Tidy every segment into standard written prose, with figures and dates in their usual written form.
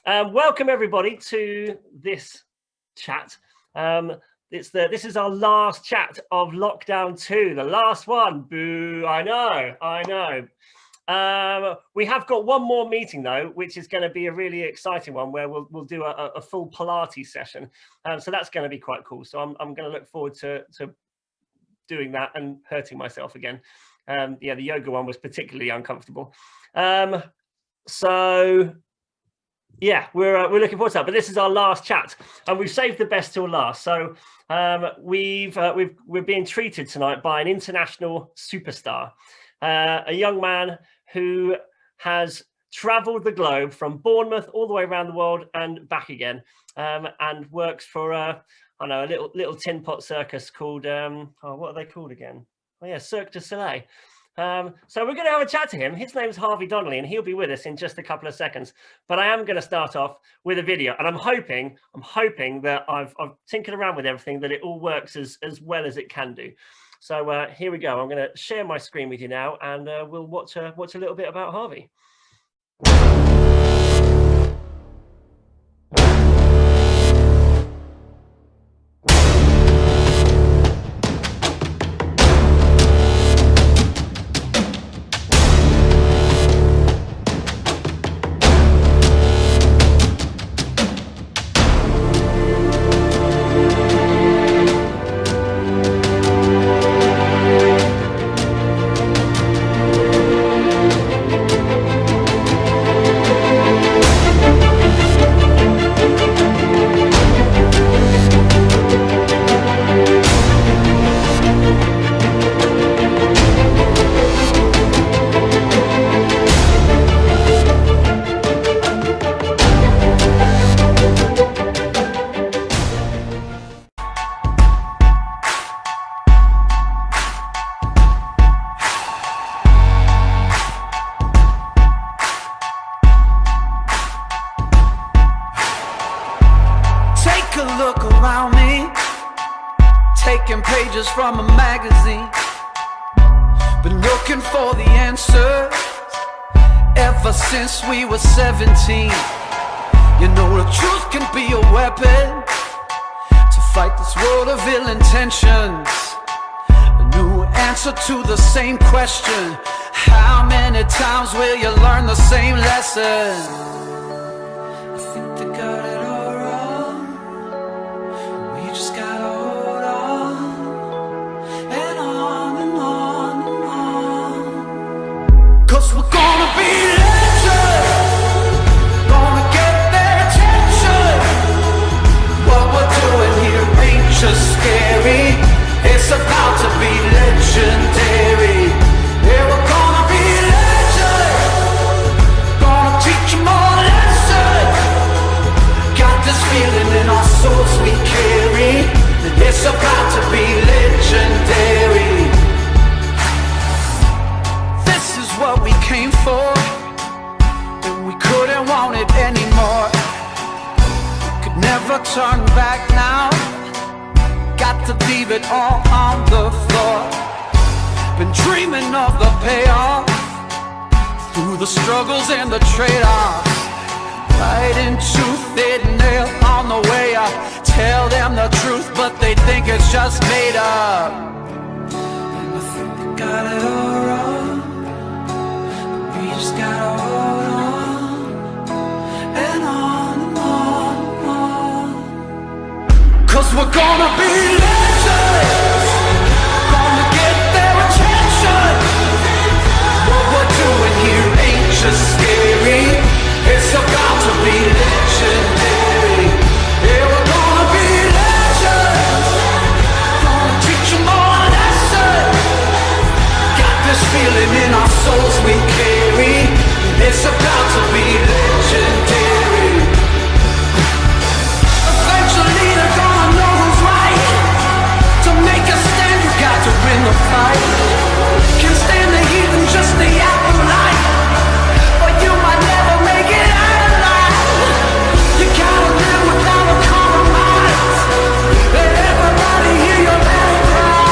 Welcome everybody to this chat. This is our last chat of lockdown 2, the last one. Boo! I know. We have got one more meeting though, which is going to be a really exciting one, where we'll do a full Pilates session. So that's going to be quite cool. So I'm going to look forward to doing that and hurting myself again. The yoga one was particularly uncomfortable. So yeah, we're looking forward to that. But this is our last chat, and we've saved the best till last. So we're being treated tonight by an international superstar, a young man who has travelled the globe from Bournemouth all the way around the world and back again, and works for a little tin pot circus called what are they called again? Oh yeah, Cirque du Soleil. So we're going to have a chat to him. His name's Harvey Donnelly, and he'll be with us in just a couple of seconds. But I am going to start off with a video, and I'm hoping that I've tinkered around with everything, that it all works as well as it can do. So here we go. I'm going to share my screen with you now, and we'll watch a little bit about Harvey. From a magazine, been looking for the answers ever since we were 17. You know the truth can be a weapon to fight this world of ill intentions. A new answer to the same question: how many times will you learn the same lesson? I think they got it all wrong. We just gotta hold on. We're gonna be legends, gonna get their attention. What we're doing here ain't just scary, it's about to be legendary. Yeah, we're gonna be legends, gonna teach them all a lesson. Got this feeling in our souls we carry, and it's about to be legendary. What we came for, and we couldn't want it anymore. Could never turn back now, got to leave it all on the floor. Been dreaming of the payoff, through the struggles and the trade-offs. Right into thin nail on the way up. Tell them the truth, but they think it's just made up. And I think they got it all wrong. Just gotta hold on, and on and on and on. 'Cause we're gonna be legends, gonna get their attention. What we're doing here ain't just scary, it's about to be legendary. Yeah, we're gonna be legends, gonna teach them all a lesson. Got this feeling in our souls we carry, it's about to be legendary. Eventually they're gonna know who's right. To make a stand you got to win the fight. Can't stand the heat and just stay out of light, or you might never make it out alive. You gotta live without a compromise. Let everybody hear your battle cry.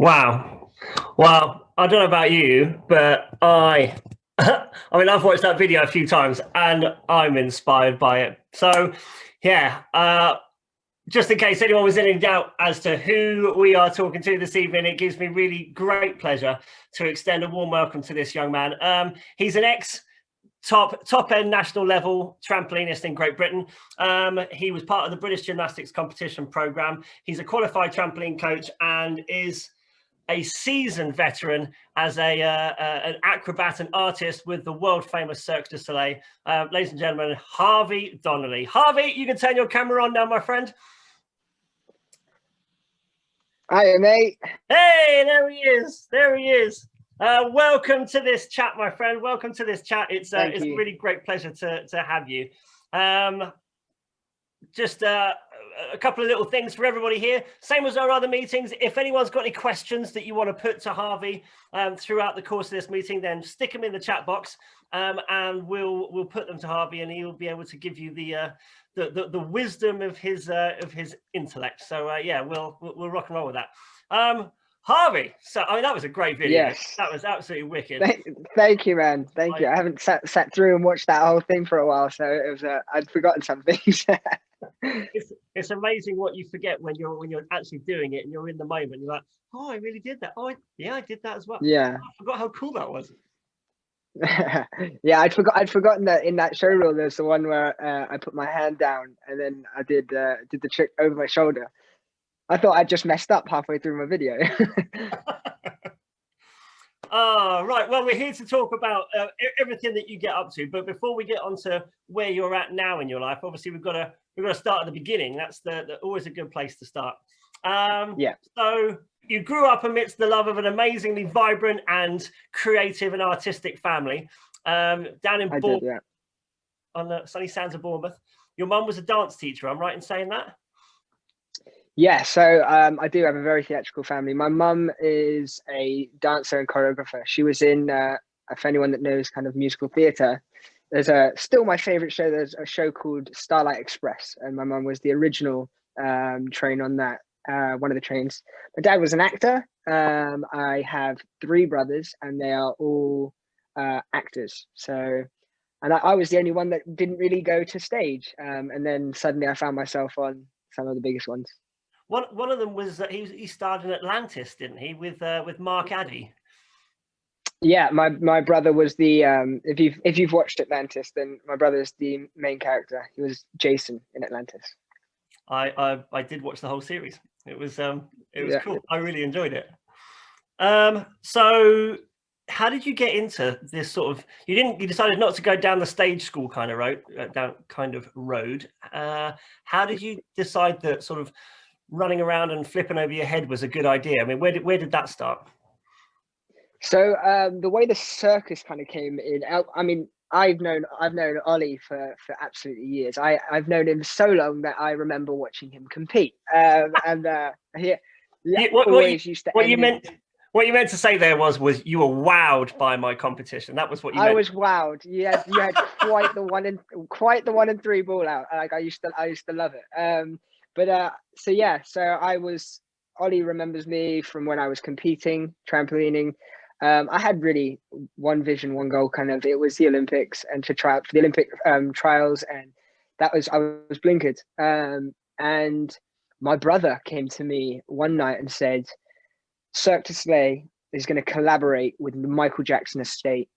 Wow. Well, I don't know about you, but I mean, I've watched that video a few times and I'm inspired by it. So yeah, just in case anyone was in any doubt as to who we are talking to this evening, it gives me really great pleasure to extend a warm welcome to this young man. He's an top end national level trampolinist in Great Britain. He was part of the British Gymnastics competition program. He's a qualified trampoline coach and is a seasoned veteran as an acrobat and artist with the world famous Cirque du Soleil. Ladies and gentlemen, Harvey Donnelly. Harvey, you can turn your camera on now, my friend. Hiya, mate. Hey, there he is. There he is. Welcome to this chat, my friend. Welcome to this chat. It's a really great pleasure to have you. Just a couple of little things for everybody here. Same as our other meetings. If anyone's got any questions that you want to put to Harvey throughout the course of this meeting, then stick them in the chat box, and we'll put them to Harvey, and he'll be able to give you the wisdom of his intellect. So yeah, we'll rock and roll with that. Harvey, so I mean that was a great video. Yes, that was absolutely wicked. Thank you, man. Thank you. I haven't sat through and watched that whole thing for a while, so it was I'd forgotten some things. It's amazing what you forget when you're actually doing it and you're in the moment. You're like, oh, I really did that. Oh, yeah, I did that as well. Yeah, I forgot how cool that was. Yeah, I'd forgotten that in that show reel there's the one where I put my hand down and then I did the trick over my shoulder. I thought I'd just messed up halfway through my video. Right. Well, we're here to talk about everything that you get up to. But before we get on to where you're at now in your life, obviously we've got to start at the beginning. That's always a good place to start. Yeah. So you grew up amidst the love of an amazingly vibrant and creative and artistic family down in Bournemouth, yeah. On the sunny sands of Bournemouth. Your mum was a dance teacher. I'm right in saying that? Yeah, so I do have a very theatrical family. My mum is a dancer and choreographer. She was in, for anyone that knows kind of musical theatre, there's still my favourite show. There's a show called Starlight Express, and my mum was the original train on that, one of the trains. My dad was an actor. I have 3 brothers, and they are all actors. So, and I was the only one that didn't really go to stage. And then suddenly I found myself on some of the biggest ones. One of them was that he starred in Atlantis, didn't he, with Mark Addy? Yeah, my brother was the if you've watched Atlantis, then my brother's the main character. He was Jason in Atlantis. I did watch the whole series. It was cool. I really enjoyed it. So how did you get into this sort of? You decided not to go down the stage school kind of road. How did you decide that sort of running around and flipping over your head was a good idea? I mean, where did that start? So the way the circus kind of came in, I mean, I've known Ollie for absolutely years. I've known him so long that I remember watching him compete. What you meant to say there was you were wowed by my competition. That was what you meant. I was wowed. You had quite the 1 in 3 ball out. Like I used to love it. So Ollie remembers me from when I was competing, trampolining. I had really one vision, one goal, kind of. It was the Olympics and to try out for the Olympic trials, and I was blinkered. And my brother came to me one night and said, Cirque du Soleil is going to collaborate with the Michael Jackson estate.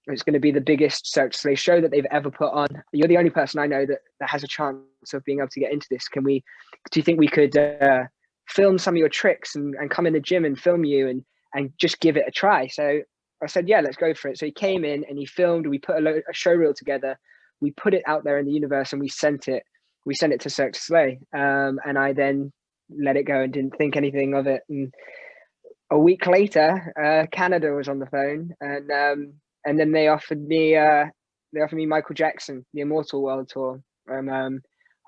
It's going to be the biggest Cirque du Soleil show that they've ever put on. You're the only person I know that has a chance of being able to get into this. Do you think we could film some of your tricks and come in the gym and film you and just give it a try? So I said, yeah, let's go for it. So he came in and he filmed. We put a show reel together. We put it out there in the universe and we sent it to Cirque du Soleil. And I then let it go and didn't think anything of it. And a week later, Canada was on the phone, and then they offered me Michael Jackson, the Immortal World Tour.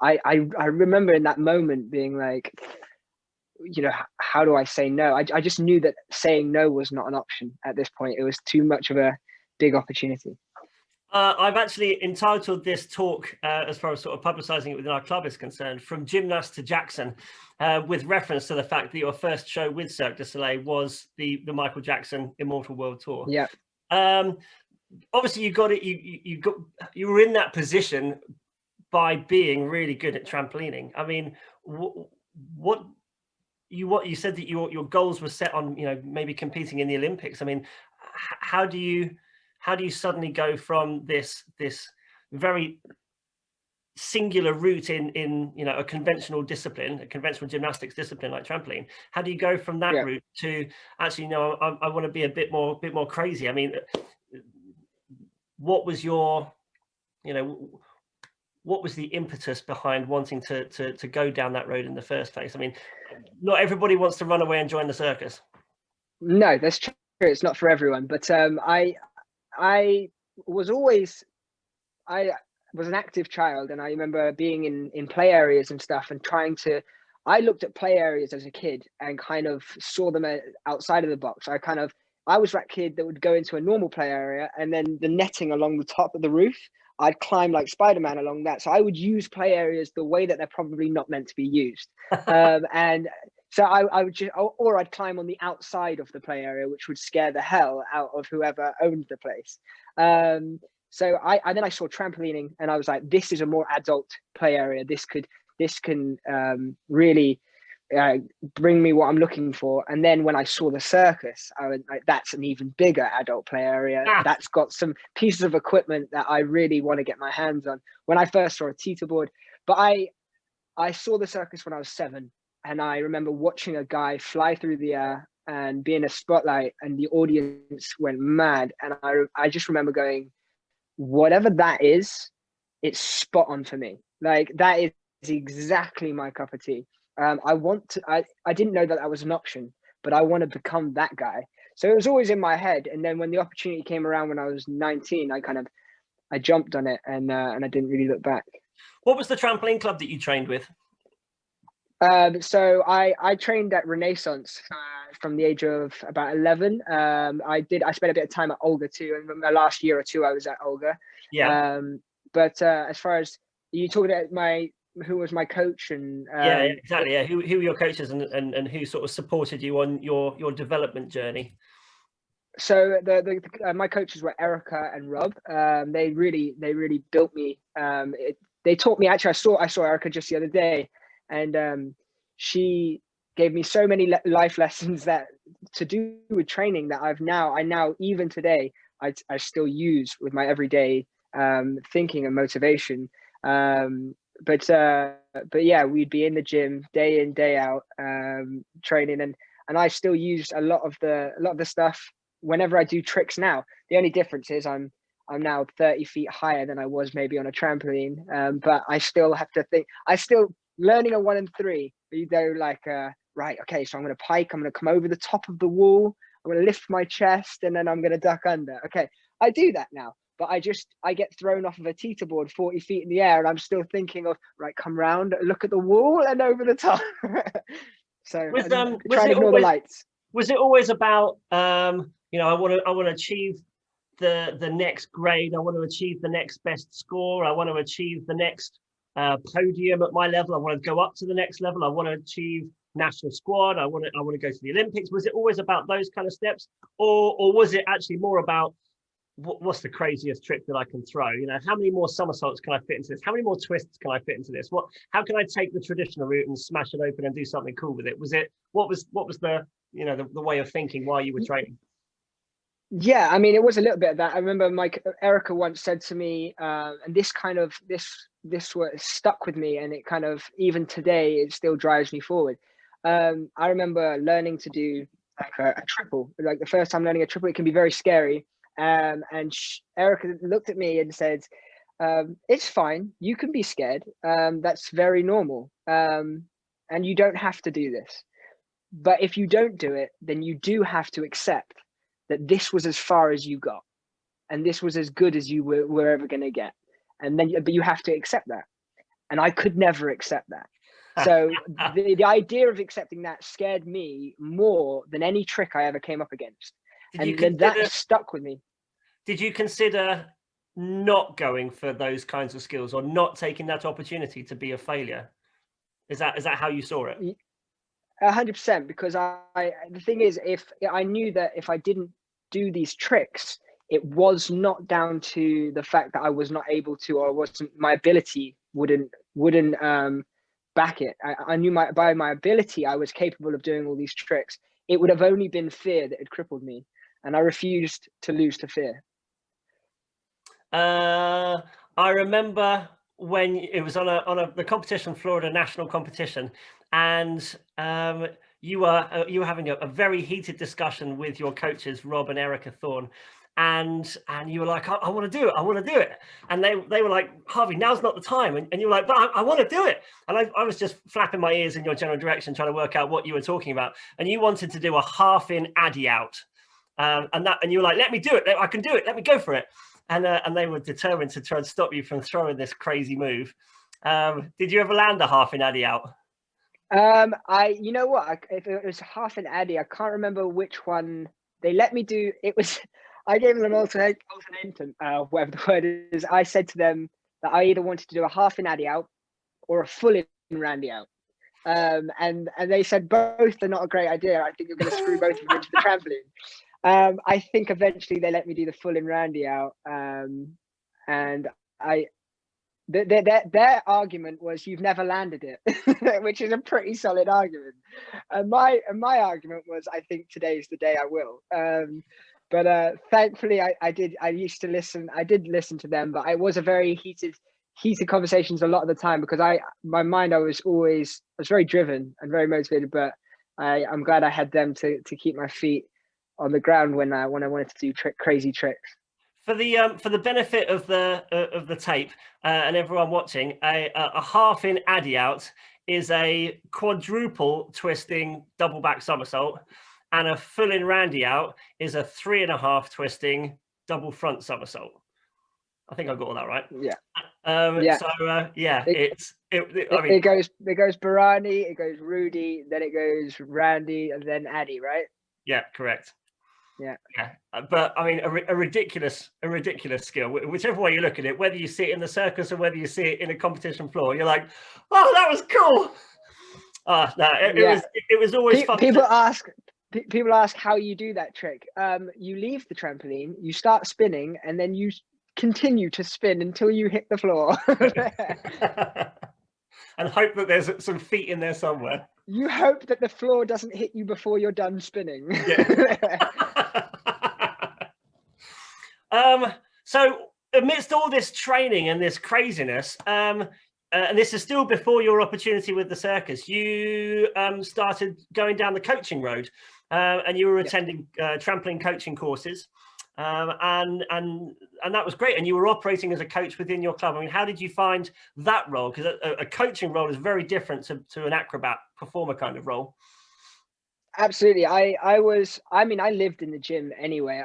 I remember in that moment being like, how do I say no? I just knew that saying no was not an option at this point. It was too much of a big opportunity. I've actually entitled this talk, as far as sort of publicising it within our club is concerned, From Gymnast to Jackson, with reference to the fact that your first show with Cirque du Soleil was the Michael Jackson Immortal World Tour. Yeah. Obviously, you got it. You were in that position by being really good at trampolining. I mean, what you said that your goals were set on, maybe competing in the Olympics. I mean, how do you suddenly go from this very singular route in a conventional discipline, a conventional gymnastics discipline like trampoline? How do you go from that route to actually, I want to be a bit more crazy? I mean, what was your, what was the impetus behind wanting to go down that road in the first place? I mean, not everybody wants to run away and join the circus. No, that's true. It's not for everyone. But I was an active child, and I remember being in play areas and stuff, and I looked at play areas as a kid and kind of saw them outside of the box. I was that kid that would go into a normal play area, and then the netting along the top of the roof, I'd climb like Spider-Man along that. So I would use play areas the way that they're probably not meant to be used. And so I would or I'd climb on the outside of the play area, which would scare the hell out of whoever owned the place. So then I saw trampolining, and I was like, this is a more adult play area. This can really bring me what I'm looking for. And then when I saw the circus, I was like, that's an even bigger adult play area. That's got some pieces of equipment that I really want to get my hands on. When I first saw a teeter board, but I saw the circus when I was 7, and I remember watching a guy fly through the air and be in a spotlight, and the audience went mad. And I just remember going, whatever that is, it's spot on for me. Like, that is exactly my cup of tea. I didn't know that was an option, but I want to become that guy. So it was always in my head. And then when the opportunity came around when I was 19, I jumped on it, and I didn't really look back. What was the trampoline club that you trained with? So I trained at Renaissance from the age of about 11. I spent a bit of time at Olga too, and the last year or two I was at Olga. Yeah. But as far as you talking about who was my coach and yeah, exactly. Yeah, who were your coaches and who sort of supported you on your development journey? So my coaches were Erica and Rob. They really built me. They taught me. Actually, I saw Erica just the other day, and she gave me so many life lessons that to do with training that I now even today I still use with my everyday thinking and motivation. But yeah, we'd be in the gym day in, day out, training, and I still use a lot of the stuff whenever I do tricks now. The only difference is I'm now 30 feet higher than I was maybe on a trampoline, but I still have to think. I still learning a 1 and 3. You go like, right, okay, so I'm going to pike. I'm going to come over the top of the wall. I'm going to lift my chest, and then I'm going to duck under. Okay, I do that now. But I get thrown off of a teeter board 40 feet in the air, and I'm still thinking of, right, come round, look at the wall, and over the top. So try to ignore the lights. Was it always about, I want to achieve the next grade. I want to achieve the next best score. I want to achieve the next podium at my level. I want to go up to the next level. I want to achieve national squad. I want to go to the Olympics. Was it always about those kind of steps, or was it actually more about what's the craziest trick that I can throw? How many more somersaults can I fit into this? How many more twists can I fit into this? How can I take the traditional route and smash it open and do something cool with it? What was the the way of thinking while you were training? Yeah, I mean, it was a little bit of that. I remember Erica once said to me, and this was stuck with me, and it kind of, even today, it still drives me forward. I remember learning to do like a triple. Like the first time learning a triple, it can be very scary. And Erica looked at me and said, it's fine. You can be scared. That's very normal. And you don't have to do this. But if you don't do it, then you do have to accept that this was as far as you got. And this was as good as you were ever going to get. But you have to accept that. And I could never accept that. So the idea of accepting that scared me more than any trick I ever came up against. That stuck with me. Did you consider not going for those kinds of skills, or not taking that opportunity to be a failure? Is that how you saw it? 100%, because the thing is, if I knew that if I didn't do these tricks, it was not down to the fact that I was not able to, or wasn't, my ability wouldn't back it. I knew by my ability I was capable of doing all these tricks. It would have only been fear that had crippled me, and I refused to lose to fear. I remember when it was on the competition, Florida national competition, and you were having a very heated discussion with your coaches, Rob and Erica Thorne, and you were like, I want to do it, and they were like, Harvey, now's not the time, and you were like, but I want to do it, and I was just flapping my ears in your general direction, trying to work out what you were talking about, and you wanted to do a half-in addy out, and you were like, let me do it, I can do it, let me go for it. And they were determined to try and stop you from throwing this crazy move. Did you ever land a half-in addy out? You know what? If it was half an addy, I can't remember which one they let me do. It was, I gave them an ultimatum, whatever the word is. I said to them that I either wanted to do a half an addy out or a full in randy out. And they said both are not a great idea. I think you're going to screw both of them into the trampoline. I think eventually they let me do the full in randy out, and their argument was, you've never landed it, which is a pretty solid argument. And my argument was, I think today is the day I will. But thankfully I did listen to them, but it was a very heated conversations a lot of the time, because I was very driven and very motivated, but I'm glad I had them to keep my feet on the ground when I wanted to do crazy tricks. For the benefit of the tape and everyone watching, a half-in addy out is a quadruple twisting double back somersault, and a full in randy out is a 3.5 twisting double front somersault. I think I got all that right. Yeah. Yeah. So yeah, it goes Barani, it goes Rudy, then it goes Randy, and then Addy, right? Yeah, correct. Yeah. But I mean, a ridiculous skill. Whichever way you look at it, whether you see it in the circus or whether you see it in a competition floor, you're like, oh, that was cool. No, it was always fun. People ask how you do that trick. You leave the trampoline, you start spinning, and then you continue to spin until you hit the floor. And hope that there's some feet in there somewhere. You hope that the floor doesn't hit you before you're done spinning. Yeah. So amidst all this training and this craziness, and this is still before your opportunity with the circus, you started going down the coaching road, and you were attending trampoline coaching courses, and that was great. And you were operating as a coach within your club. I mean, how did you find that role? Because a coaching role is very different to an acrobat performer kind of role. Absolutely. I lived in the gym anyway.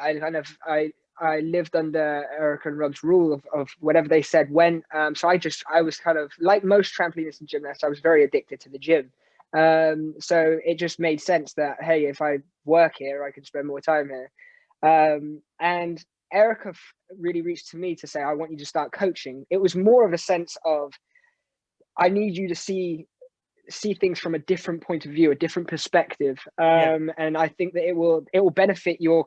I lived under Eric and Rob's rule of whatever they said when. So I was kind of like most trampolinists and gymnasts. I was very addicted to the gym. So it just made sense that, hey, if I work here, I can spend more time here. And Erica really reached to me to say, I want you to start coaching. It was more of a sense of, I need you to see things from a different point of view, a different perspective. And I think that it will benefit you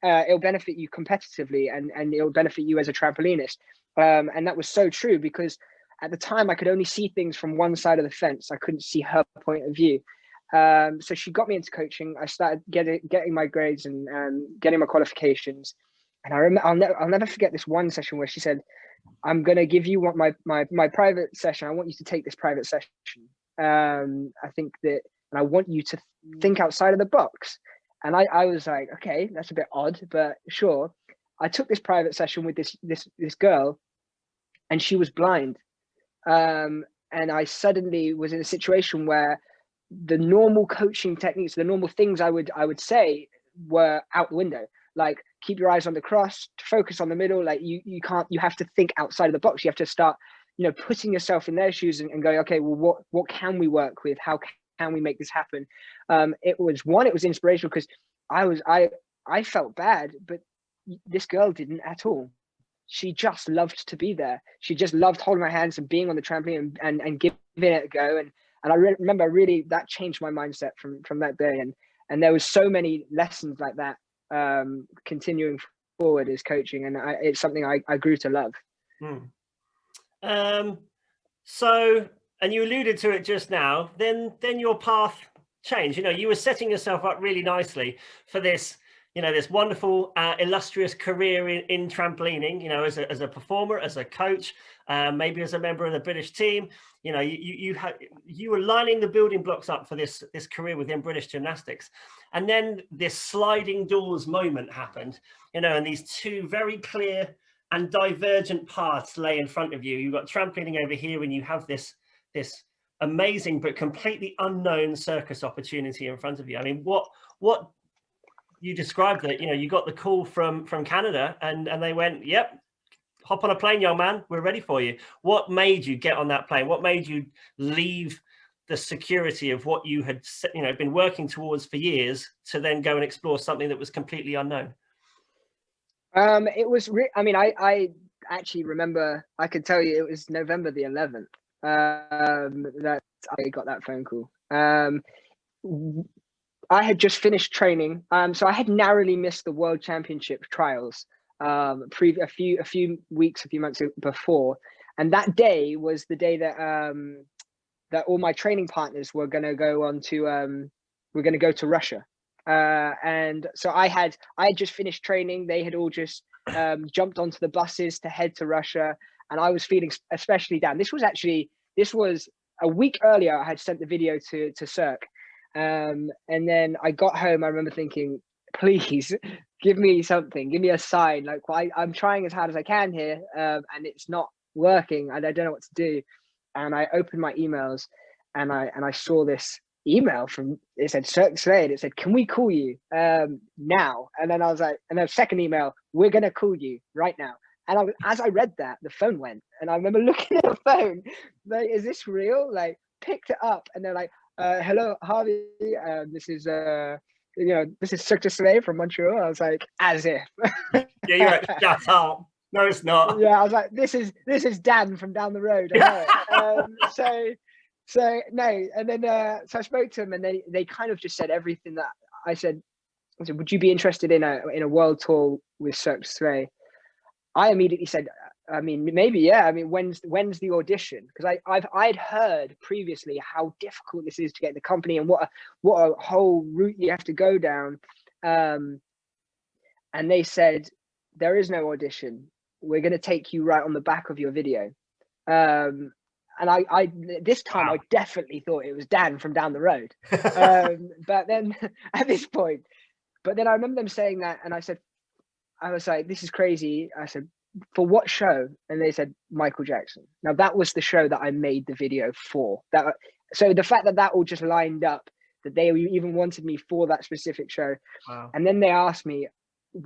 competitively, and it'll benefit you as a trampolinist. And that was so true, because at the time I could only see things from one side of the fence. I couldn't see her point of view. So she got me into coaching. I started getting my grades and getting my qualifications. And I'll never forget this one session where she said, I'm going to give you my private session. I want you to take this private session. I think that, and I want you to think outside of the box. And I was like, okay, that's a bit odd, but sure. I took this private session with this girl, and she was blind. And I suddenly was in a situation where the normal coaching techniques, the normal things I would say were out the window. Like, keep your eyes on the cross, focus on the middle. Like you have to think outside of the box. You have to start, putting yourself in their shoes and going, okay, well, what can we work with? How can we make this happen? It was inspirational, because I felt bad, but this girl didn't at all. she just loved to be there. She just loved holding my hands and being on the trampoline and giving it a go. And I remember really that changed my mindset from that day. And there was so many lessons like that continuing forward as coaching, and it's something I grew to love. So, and you alluded to it just now, then your path changed. You know, you were setting yourself up really nicely for this, you know, this wonderful, illustrious career in trampolining, you know, as a performer, as a coach, maybe as a member of the British team. You know, you were lining the building blocks up for this career within British Gymnastics. And then this sliding doors moment happened, you know, and these two very clear and divergent paths lay in front of you. You've got trampolining over here, and you have this amazing but completely unknown circus opportunity in front of you. I mean, what you described that, you know, you got the call from Canada, and they went, yep, hop on a plane, young man, we're ready for you. What made you get on that plane? What made you leave the security of what you had, you know, been working towards for years to then go and explore something that was completely unknown? It was, I mean, I actually remember, I could tell you it was November the 11th that I got that phone call. I had just finished training. So I had narrowly missed the World Championship trials a few months before. And that day was the day that all my training partners were going to go on to, we're going to go to Russia. And so I had just finished training. They had all just jumped onto the buses to head to Russia, and I was feeling especially down. This was a week earlier. I had sent the video to Cirque, and then I got home. I remember thinking, please give me something, give me a sign. Like, I'm trying as hard as I can here, and it's not working, and I don't know what to do. And I opened my emails, and I saw this email it said Cirque du Soleil, it said, can we call you now? And then I was like, and then second email, we're gonna call you right now. And as I read that, the phone went, and I remember looking at the phone like, is this real? Like, picked it up, and they're like, hello Harvey, this is this is Cirque du Soleil from Montreal. I was like, as if. Yeah, you're like, shut up. No, it's not. Yeah, I was like, this is Dan from down the road. I know it. So no, and then so I spoke to them, and they kind of just said everything that I said. I said, would you be interested in a world tour with Cirque du Soleil? I immediately said, I mean, maybe, yeah. I mean, when's the audition? Because I'd heard previously how difficult this is to get the company, and what a whole route you have to go down. And they said, there is no audition. We're going to take you right on the back of your video. And I this time, wow, I definitely thought it was Dan from down the road. But then at this point, but then I remember them saying that, and I was like, this is crazy. I said, for what show? And they said, Michael Jackson. Now that was the show that I made the video for. So the fact that all just lined up, that they even wanted me for that specific show. Wow. And then they asked me,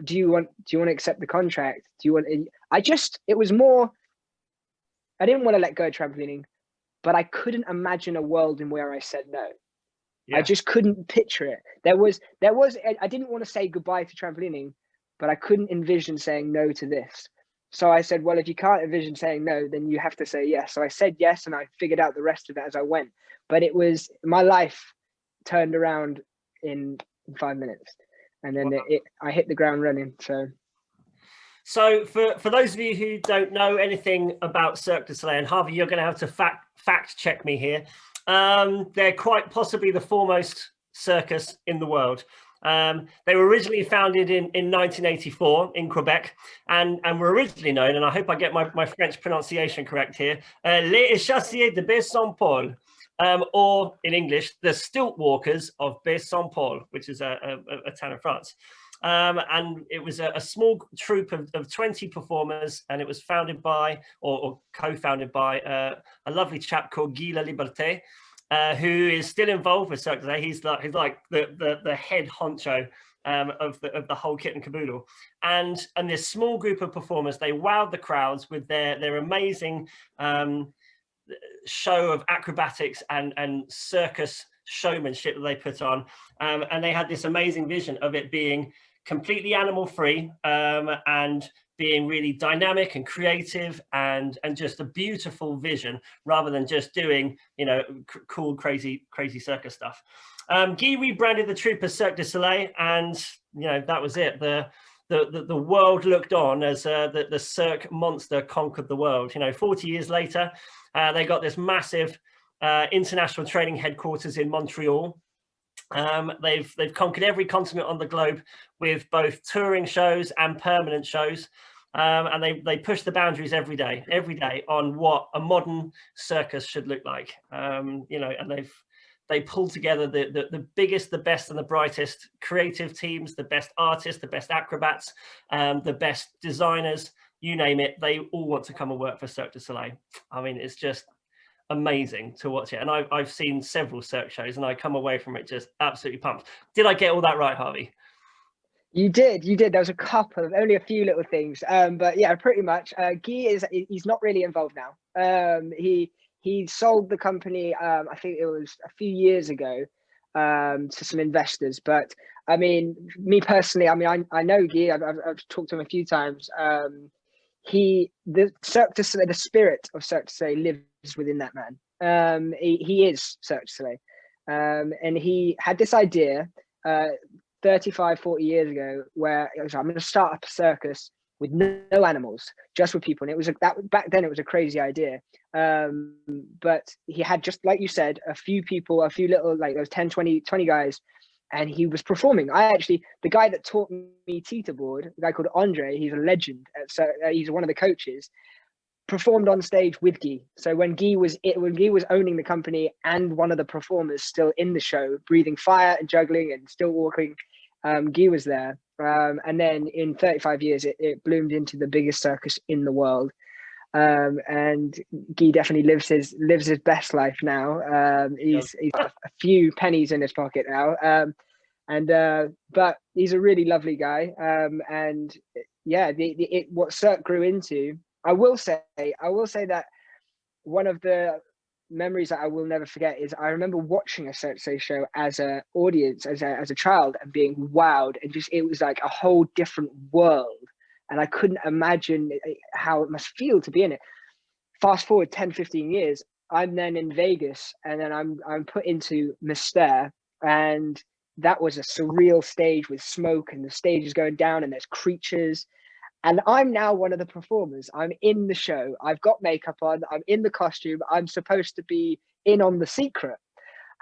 do you want to accept the contract? It was more, I didn't want to let go of trampolining, but I couldn't imagine a world in where I said no. Yeah. I just couldn't picture it. I didn't want to say goodbye to trampolining, but I couldn't envision saying no to this. So I said, well, if you can't envision saying no, then you have to say yes. So I said yes, and I figured out the rest of it as I went. But it was, my life turned around in 5 minutes. And then wow, I hit the ground running. So for those of you who don't know anything about Cirque du Soleil, and Harvey, you're going to have to fact check me here. They're quite possibly the foremost circus in the world. They were originally founded in 1984 in Quebec, and were originally known, and I hope I get my French pronunciation correct here, Les Échassiers de Baie-Saint-Paul, or in English, the Stilt Walkers of Baie-Saint-Paul, which is a town in France. And it was a small troupe of 20 performers, and it was founded by, or co-founded by, a lovely chap called Guy Laliberté, who is still involved with Cirque du Soleil. He's like the head honcho of the whole kit and caboodle. And this small group of performers, they wowed the crowds with their amazing show of acrobatics and circus showmanship that they put on. And they had this amazing vision of it being completely animal free, and being really dynamic and creative, and just a beautiful vision, rather than just doing, you know, cool, crazy circus stuff. Guy rebranded the troupe as Cirque du Soleil, and you know, that was it. The world looked on as the Cirque monster conquered the world. You know, 40 years later, they got this massive international training headquarters in Montreal. They've conquered every continent on the globe with both touring shows and permanent shows. And they push the boundaries every day on what a modern circus should look like. You know, and they pull together the biggest, the best, and the brightest creative teams, the best artists, the best acrobats, the best designers, you name it. They all want to come and work for Cirque du Soleil. I mean, it's just amazing to watch it. And I've seen several Cirque shows, and I come away from it just absolutely pumped. Did I get all that right, Harvey? You did. There was only a few little things, but yeah, pretty much. Guy he's not really involved now. He sold the company, I think it was a few years ago, to some investors. But I mean, me personally, I mean, I know Guy. I've talked to him a few times. The spirit of Cirque du Soleil lives within that man. He is Cirque du Soleil, and he had this idea 35, 40 years ago, where it was, I'm going to start up a circus with no animals, just with people. And it was back then it was a crazy idea. But he had, just like you said, a few people, a few little, like those 10, 20 guys, and he was performing. The guy that taught me teeterboard, a guy called Andre, he's a legend. He's one of the coaches, performed on stage with Guy. So when Guy was owning the company and one of the performers still in the show, breathing fire and juggling and still walking, Guy was there. And then in 35 years, it bloomed into the biggest circus in the world. And Guy definitely lives his best life now. He's a few pennies in his pocket now. But he's a really lovely guy. And yeah, what Cirque grew into, I will say that one of the memories that I will never forget is I remember watching a Cirque du Soleil show as an audience, as a child, and being wowed, and it was like a whole different world, and I couldn't imagine how it must feel to be in it. Fast forward 10, 15 years, I'm then in Vegas, and then I'm put into Mystère, and that was a surreal stage with smoke, and the stage is going down, and there's creatures. And I'm now one of the performers. I'm in the show. I've got makeup on. I'm in the costume. I'm supposed to be in on the secret.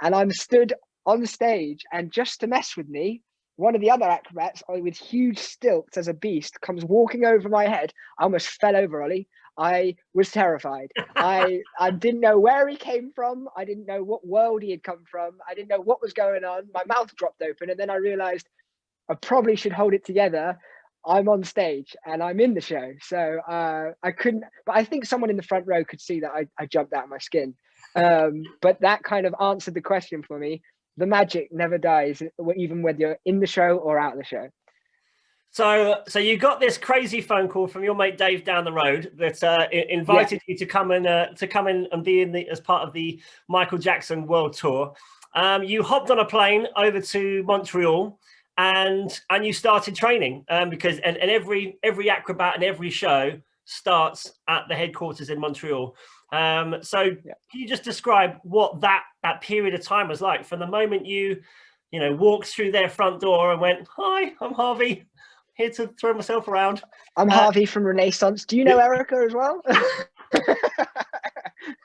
And I'm stood on the stage. And just to mess with me, one of the other acrobats with huge stilts as a beast comes walking over my head. I almost fell over, Ollie. I was terrified. I didn't know where he came from. I didn't know what world he had come from. I didn't know what was going on. My mouth dropped open. And then I realized I probably should hold it together. I'm on stage and I'm in the show. So I couldn't, but I think someone in the front row could see that I jumped out of my skin. But that kind of answered the question for me. The magic never dies, even whether you're in the show or out of the show. So you got this crazy phone call from your mate Dave down the road that invited you to come in and be as part of the Michael Jackson World Tour. You hopped on a plane over to Montreal. And you started training because every acrobat and every show starts at the headquarters in Montreal. Can you just describe what that period of time was like, from the moment you walked through their front door and went, "Hi, I'm Harvey, here to throw myself around. I'm Harvey from Renaissance. Do you know Erica as well?"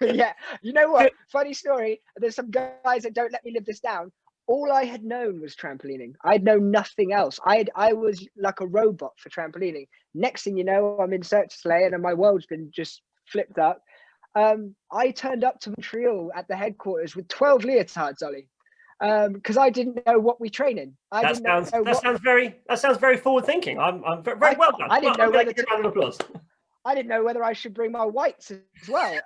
Yeah, you know what? Funny story. There's some guys that don't let me live this down. All I had known was trampolining. I'd known nothing else. I was like a robot for trampolining. Next thing you know, I'm in Cirque du Soleil and my world's been just flipped up. I turned up to Montreal at the headquarters with 12 leotards, Ollie, because I didn't know what we train in. That sounds very forward thinking. I'm very well done. I didn't know whether to round of applause. I didn't know whether I should bring my whites as well.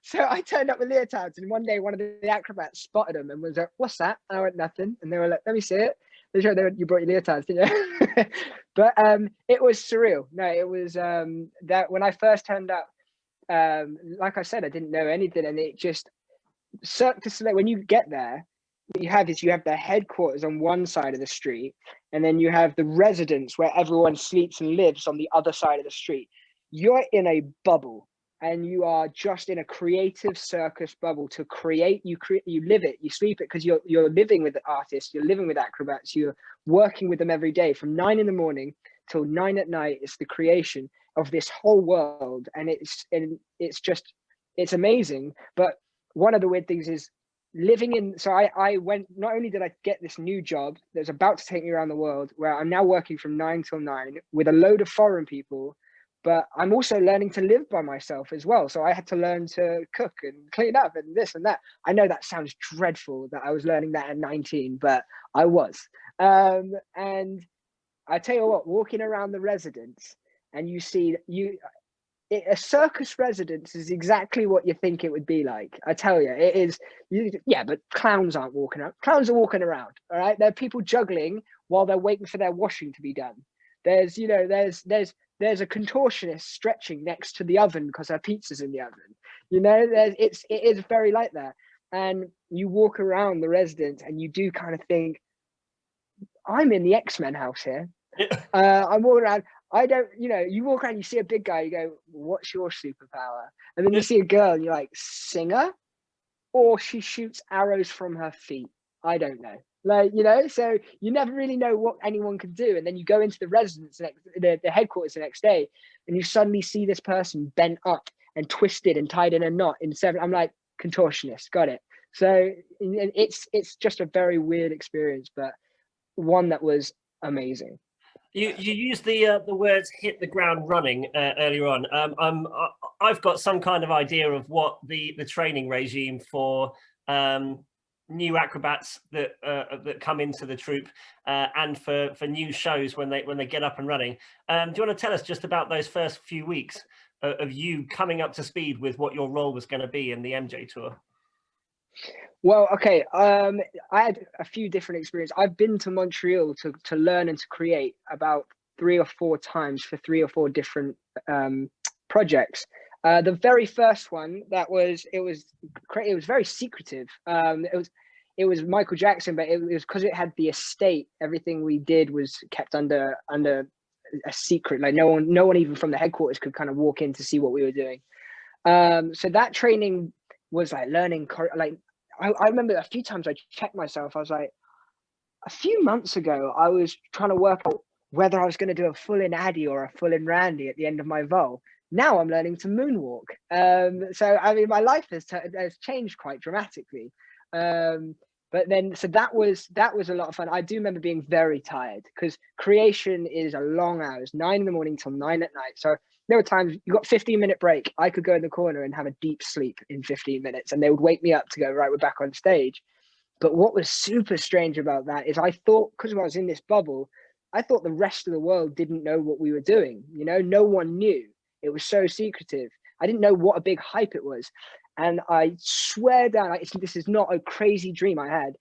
So I turned up with leotards, and one day one of the acrobats spotted them and was like, "What's that?" And I went, "Nothing." And they were like, "Let me see it." They showed you brought your leotards, didn't you? But it was surreal. No, it was that when I first turned up, like I said, I didn't know anything, and it just Cirque du Soleil. When you get there, what you have is you have the headquarters on one side of the street, and then you have the residence where everyone sleeps and lives on the other side of the street. You're in a bubble, and you are just in a creative circus bubble to create. You live it, you sleep it, because you're living with the artists, you're living with acrobats, you're working with them every day from 9 in the morning till 9 at night. It's the creation of this whole world, and it's amazing. But one of the weird things is living in, so I went, not only did I get this new job that was about to take me around the world, where I'm now working from 9 till 9 with a load of foreign people, but I'm also learning to live by myself as well. So I had to learn to cook and clean up and this and that. I know that sounds dreadful that I was learning that at 19, but I was. And I tell you what, walking around the residence, and you see a circus residence is exactly what you think it would be like. I tell you, it is. Yeah, but clowns aren't walking around. Clowns are walking around. All right, there are people juggling while they're waiting for their washing to be done. There's a contortionist stretching next to the oven because her pizza's in the oven. It is very like that. And you walk around the residence, and you do kind of think, I'm in the X-Men house here. I'm walking around. I don't, you walk around, you see a big guy, you go, what's your superpower? And then you see a girl, and you're like, singer? Or she shoots arrows from her feet. I don't know. So you never really know what anyone can do. And then you go into the residence, the headquarters the next day, and you suddenly see this person bent up and twisted and tied in a knot in 7. I'm like, contortionist, got it. So it's just a very weird experience, but one that was amazing. You used the words "hit the ground running" earlier on. I've got some kind of idea of what the training regime for new acrobats that come into the troupe and for new shows when they get up and running. Do you want to tell us just about those first few weeks of you coming up to speed with what your role was going to be in the MJ tour? Well, okay. I had a few different experiences. I've been to Montreal to learn and to create about 3 or 4 times for 3 or 4 different projects. The very first one, it was very secretive. It was Michael Jackson, but it was because it had the estate. Everything we did was kept under a secret. Like no one even from the headquarters could kind of walk in to see what we were doing. So that training was like learning. I remember a few times I checked myself. I was like, a few months ago, I was trying to work out whether I was going to do a full in Addy or a full in Randy at the end of my vol. Now I'm learning to moonwalk. So I mean, my life has changed quite dramatically. But then, so that was a lot of fun. I do remember being very tired because creation is a long hours, 9 in the morning till 9 at night. So there were times you got 15-minute break. I could go in the corner and have a deep sleep in 15 minutes, and they would wake me up to go, right, we're back on stage. But what was super strange about that is I thought, because I was in this bubble, I thought the rest of the world didn't know what we were doing. No one knew. It was so secretive. I didn't know what a big hype it was. And I swear down, this is not a crazy dream I had.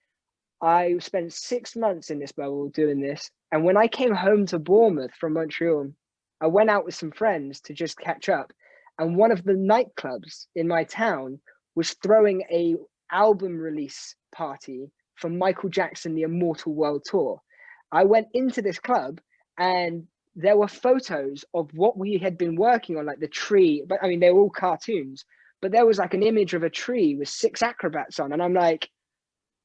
I spent 6 months in this bubble doing this. And when I came home to Bournemouth from Montreal, I went out with some friends to just catch up. And one of the nightclubs in my town was throwing a album release party for Michael Jackson, The Immortal World Tour. I went into this club and there were photos of what we had been working on, like the tree, but I mean, they were all cartoons, but there was like an image of a tree with 6 acrobats on. And I'm like,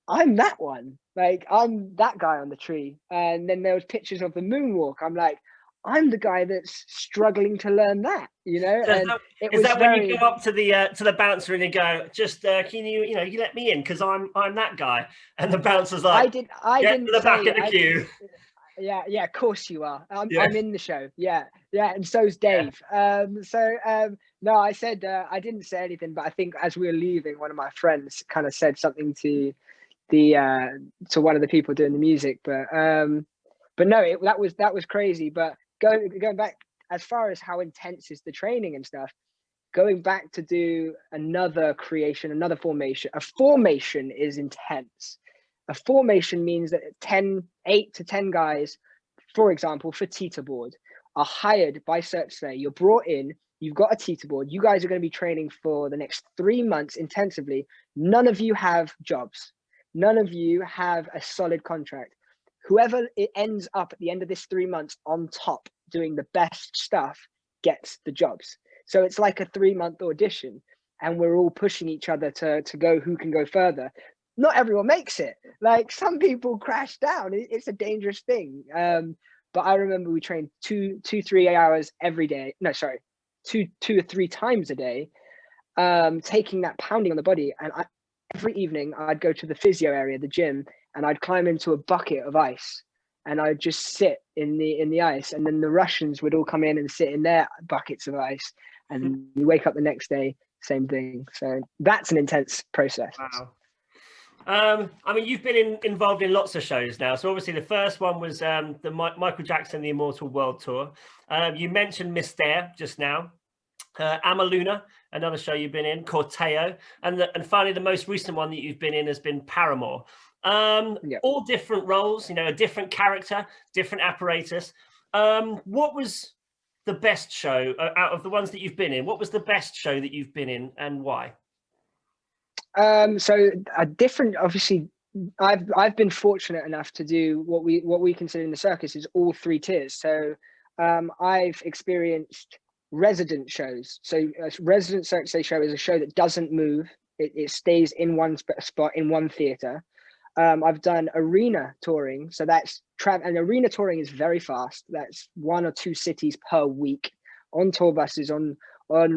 I'm that one. Like, I'm that guy on the tree. And then there was pictures of the moonwalk. I'm like, I'm the guy that's struggling to learn that, And is that when you go up to the bouncer and you go, just can you let me in because I'm that guy, and the bouncer's like, I didn't to the back of the queue. Yeah, of course you are. I'm in the show. Yeah, and so's Dave. No, I said I didn't say anything, but I think as we were leaving, one of my friends kind of said something to one of the people doing the music, but no, that was crazy. But going back as far as how intense is the training and stuff, going back to do another creation, another formation. A formation is intense. A formation means that 8 to 10 guys, for example, for teeterboard, are hired by Cirque du Soleil. You're brought in, you've got a teeterboard. You guys are going to be training for the next 3 months intensively. None of you have jobs. none of you have a solid contract. Whoever it ends up at the end of this 3 months on top doing the best stuff gets the jobs. So it's like a 3-month audition, and we're all pushing each other to go who can go further. Not everyone makes it. Like, some people crash down. It's a dangerous thing. But I remember we trained 3 hours every day. No, sorry, two or three times a day, taking that pounding on the body. And every evening I'd go to the physio area, the gym, and I'd climb into a bucket of ice, and I'd just sit in the ice. And then the Russians would all come in and sit in their buckets of ice. And then you wake up the next day, same thing. So that's an intense process. Wow. I mean, you've been involved in lots of shows now. So obviously the first one was the Michael Jackson, The Immortal World Tour. You mentioned Mystère just now. Amaluna, another show you've been in, Corteo, and finally the most recent one that you've been in has been Paramore. All different roles, a different character, different apparatus. What was the best show out of the ones that you've been in? What was the best show that you've been in, and why? So a different, obviously, I've been fortunate enough to do what we consider in the circus is all 3 tiers. So I've experienced resident shows. So a resident Cirque du Soleil show is a show that doesn't move. It stays in one spot in one theater. I've done arena touring. So that's and arena touring is very fast. That's 1 or 2 cities per week on tour buses, on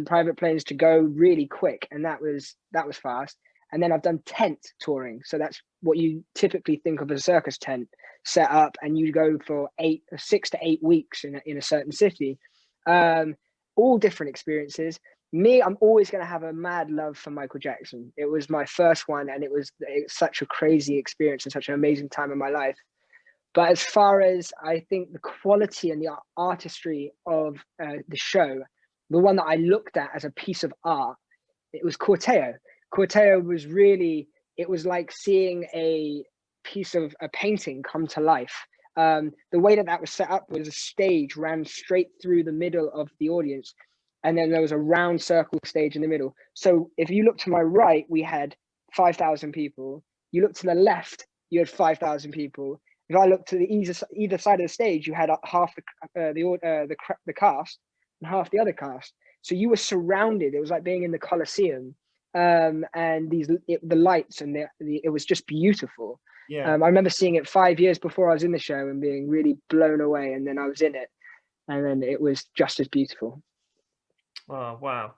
private planes, to go really quick. And that was fast. And then I've done tent touring. So that's what you typically think of as a circus tent set up, and you go for 6 to 8 weeks in a certain city. All different experiences. Me, I'm always going to have a mad love for Michael Jackson. It was my first one, and it's such a crazy experience and such an amazing time in my life. But as far as I think the quality and the artistry of the show, the one that I looked at as a piece of art, it was Corteo. Corteo was really, it was like seeing a piece of a painting come to life. The way that was set up was a stage ran straight through the middle of the audience, and then there was a round circle stage in the middle. So if you look to my right, we had 5,000 people. You look to the left, you had 5,000 people. If I looked to the either side of the stage, you had half the cast and half the other cast. So you were surrounded. It was like being in the Colosseum, and the lights, and it was just beautiful. Yeah. I remember seeing it 5 years before I was in the show and being really blown away, and then I was in it, and then it was just as beautiful. Oh, wow.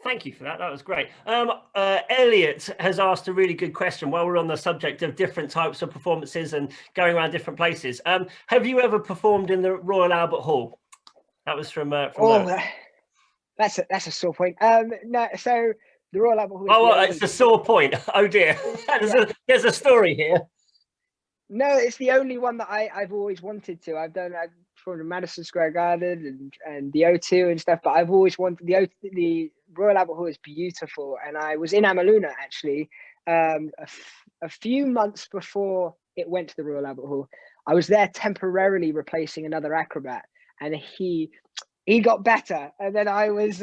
Thank you for that. That was great. Elliot has asked a really good question while we're on the subject of different types of performances and going around different places. Have you ever performed in the Royal Albert Hall? That was from that's a sore point. No, so the Royal Albert Hall. Oh, it's a sore point. Oh dear. There's a story here. No, it's the only one that I've always wanted to. I've performed in Madison Square Garden and the O2 and stuff, but I've always wanted the Royal Albert Hall is beautiful. And I was in Amaluna actually a few months before it went to the Royal Albert Hall. I was there temporarily replacing another acrobat, and he got better, and then I was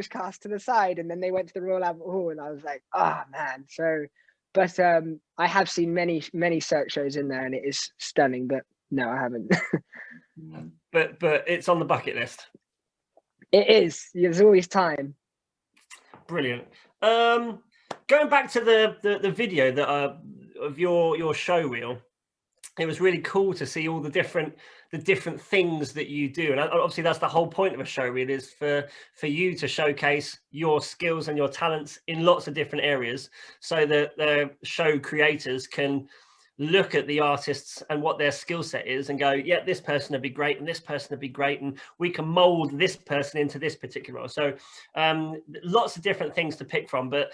cast to the side, and then they went to the Royal Albert Hall, and I was like, oh man. So, but I have seen many Cirque shows in there, and it is stunning. But no, I haven't. but it's on the bucket list. It is. There's always time. Brilliant. Going back to the video that of your show reel, it was really cool to see all the different things that you do, and obviously that's the whole point of a show reel, is for you to showcase your skills and your talents in lots of different areas, so that the show creators can look at the artists and what their skill set is and go, yeah, this person would be great and this person would be great, and we can mold this person into this particular role. So lots of different things to pick from, but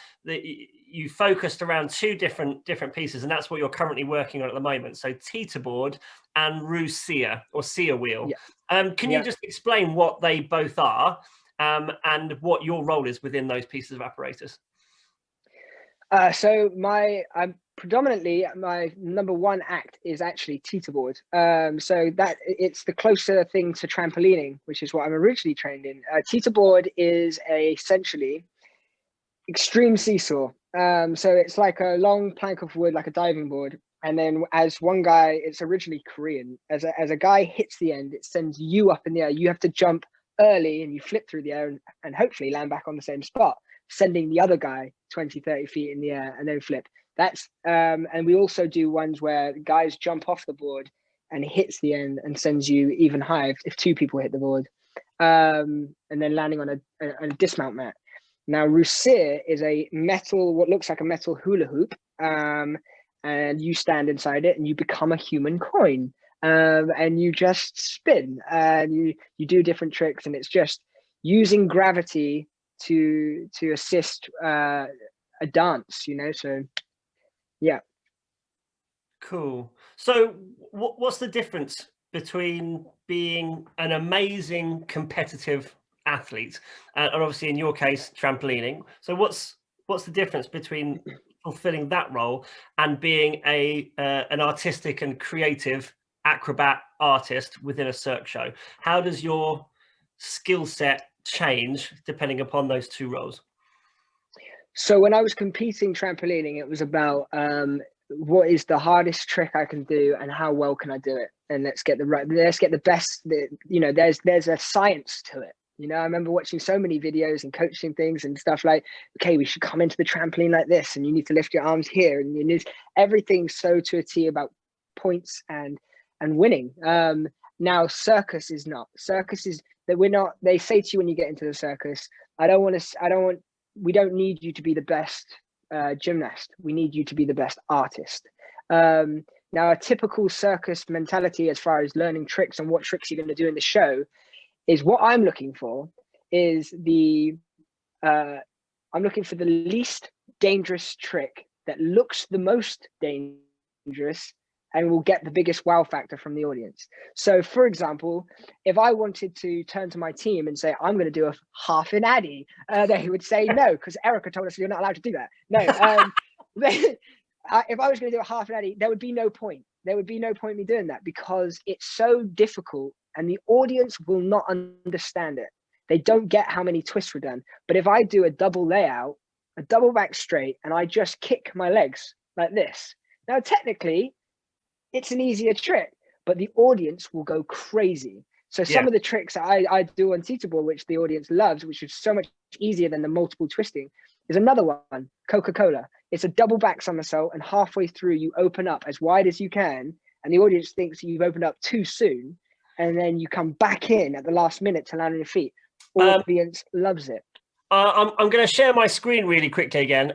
you focused around 2 different pieces, and that's what you're currently working on at the moment. So teeterboard and roue seer, or seer wheel. Yeah. Can you just explain what they both are, and what your role is within those pieces of apparatus? So predominantly my number 1 act is actually teeterboard. So that it's the closer thing to trampolining, which is what I'm originally trained in. Teeterboard is essentially extreme seesaw. So it's like a long plank of wood, like a diving board. And then as one guy, it's originally Korean, as a guy hits the end, it sends you up in the air. You have to jump early and you flip through the air and hopefully land back on the same spot, sending the other guy 20, 30 feet in the air and then flip. That's and we also do ones where guys jump off the board and hits the end and sends you even higher if two people hit the board. And then landing on a dismount mat. Now, Rusir is a metal, what looks like a metal hula hoop, and you stand inside it and you become a human coin, and you just spin and you do different tricks, and it's just using gravity to assist a dance, you know. So, yeah. Cool. So, what's the difference between being an amazing competitive athlete and obviously in your case trampolining? So what's the difference between fulfilling that role and being an artistic and creative acrobat artist within a Cirque show? How does your skill set change depending upon those two roles? So when I was competing trampolining, it was about what is the hardest trick I can do and how well can I do it, and let's get the best. You know, there's a science to it. You know, I remember watching so many videos and coaching things and stuff like, okay, we should come into the trampoline like this, and you need to lift your arms here, and you need everything so to a T about points and winning. Now circus is not. Circus is that we're not. They say to you when you get into the circus, we don't need you to be the best gymnast. We need you to be the best artist. Now, a typical circus mentality as far as learning tricks and what tricks you're going to do in the show is what I'm looking for is I'm looking for the least dangerous trick that looks the most dangerous and will get the biggest wow factor from the audience. So for example, if I wanted to turn to my team and say, I'm going to do a half an addy, they would say no, because Erica told us you're not allowed to do that. No. If I was going to do a half an addy, there would be no point. There would be no point me doing that because it's so difficult and the audience will not understand it. They don't get how many twists were done. But if I do a double layout, a double back straight, and I just kick my legs like this, now technically it's an easier trick, but the audience will go crazy. So some of the tricks I do on teeter-ball, which the audience loves, which is so much easier than the multiple twisting, is another one, Coca-Cola. It's a double back somersault, and halfway through you open up as wide as you can, and the audience thinks you've opened up too soon, and then you come back in at the last minute to land on your feet. Audience loves it. I'm going to share my screen really quickly again.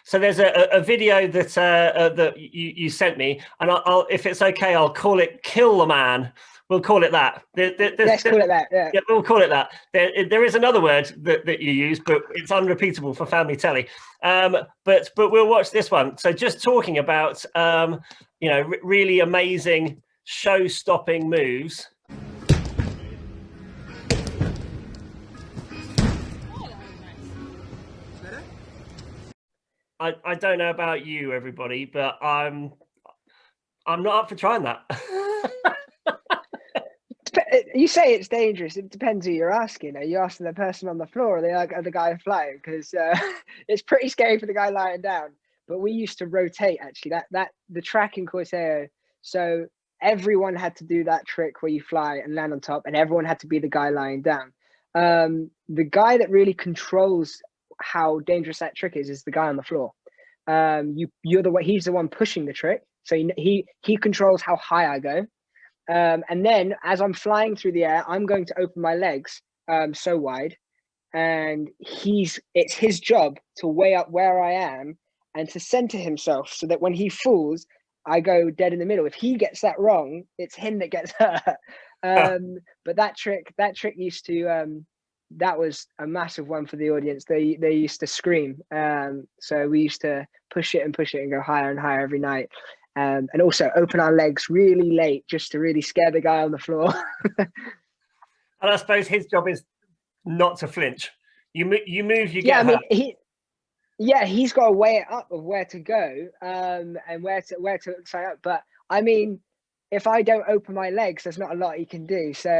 So there's a video that that you sent me, and I'll if it's okay, I'll call it "Kill the Man." We'll call it that. Let's call it that. Yeah, we'll call it that. There is another word that you use, but it's unrepeatable for family telly. But we'll watch this one. So just talking about you know, really amazing show-stopping moves. I don't know about you, everybody, but I'm not up for trying that. You say it's dangerous. It depends who you're asking. Are you asking the person on the floor or the guy flying? Because it's pretty scary for the guy lying down. But we used to rotate actually. That the track in Corsair. So everyone had to do that trick where you fly and land on top, and everyone had to be the guy lying down. The guy that really controls how dangerous that trick is the guy on the floor. He's the one pushing the trick, so he controls how high I go, and then as I'm flying through the air, I'm going to open my legs so wide, and it's his job to weigh up where I am and to center himself so that when he falls, I go dead in the middle. If he gets that wrong, it's him that gets hurt. But that trick used to that was a massive one for the audience. They used to scream. So we used to push it and go higher and higher every night. And also open our legs really late just to really scare the guy on the floor. And I suppose his job is not to flinch. You move, you get hurt. He's got to weigh it up of where to go and where to sign up. But I mean, if I don't open my legs, there's not a lot he can do. So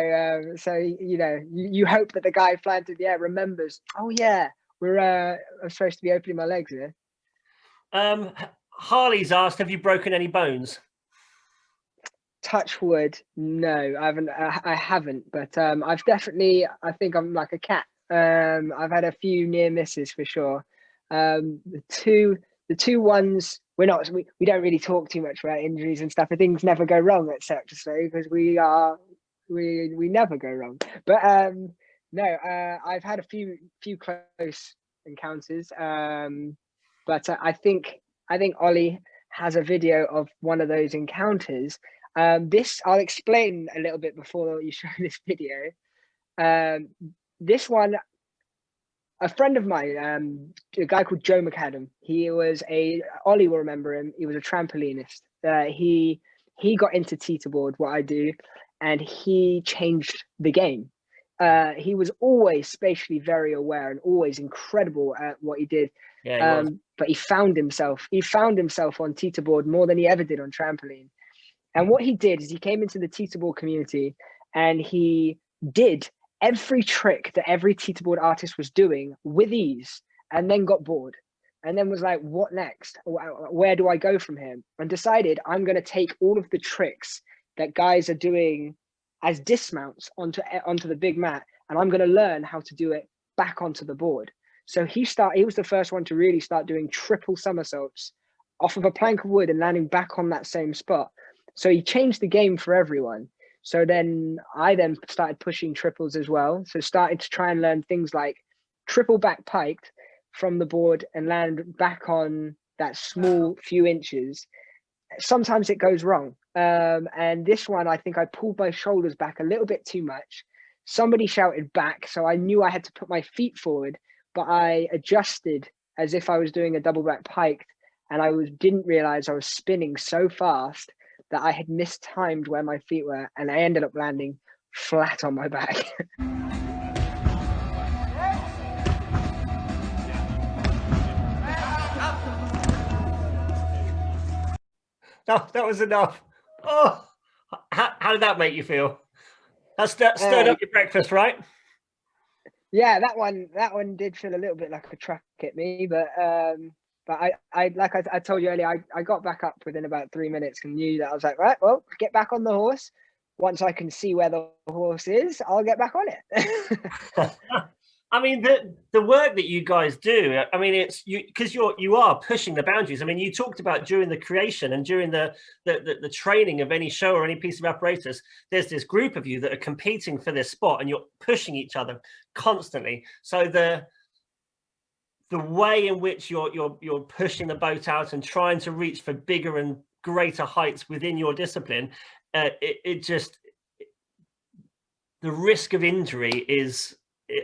you know, you hope that the guy flying through the air remembers. Oh yeah, I'm supposed to be opening my legs here. Harley's asked, have you broken any bones? Touch wood, no, I haven't, but I've definitely, I think I'm like a cat. I've had a few near misses for sure. The two ones we don't really talk too much about injuries and stuff, and things never go wrong at Cirque du Soleil because we never go wrong. But no, I've had a few close encounters. But I think Ollie has a video of one of those encounters. This I'll explain a little bit before you show this video. This one, a friend of mine, a guy called Joe McAdam. Ollie will remember him. He was a trampolinist. He got into teeterboard, what I do, and he changed the game. He was always spatially very aware and always incredible at what he did. Yeah, but he found himself on teeterboard more than he ever did on trampoline. And what he did is he came into the teeterboard community and he did every trick that every teeterboard artist was doing with ease, and then got bored, and then was like, what next? Where do I go from here? And decided, I'm going to take all of the tricks that guys are doing as dismounts onto the big mat, and I'm going to learn how to do it back onto the board. So he was the first one to really start doing triple somersaults off of a plank of wood and landing back on that same spot. So he changed the game for everyone. So then I started pushing triples as well. So started to try and learn things like triple back piked from the board and land back on that small few inches. Sometimes it goes wrong. And this one, I think I pulled my shoulders back a little bit too much. Somebody shouted back, so I knew I had to put my feet forward, but I adjusted as if I was doing a double back piked, and didn't realize I was spinning so fast that I had mistimed where my feet were, and I ended up landing flat on my back. No, that was enough. Oh, how did that make you feel? That stirred up your breakfast, right? Yeah, that one did feel a little bit like a truck at me, but I told you earlier, I got back up within about 3 minutes and knew that I was like, right, well, get back on the horse. Once I can see where the horse is, I'll get back on it. I mean, the work that you guys do, I mean, it's because you are pushing the boundaries. I mean, you talked about during the creation and during the training of any show or any piece of apparatus, there's this group of you that are competing for this spot and you're pushing each other constantly. So the way in which you're pushing the boat out and trying to reach for bigger and greater heights within your discipline, the risk of injury is,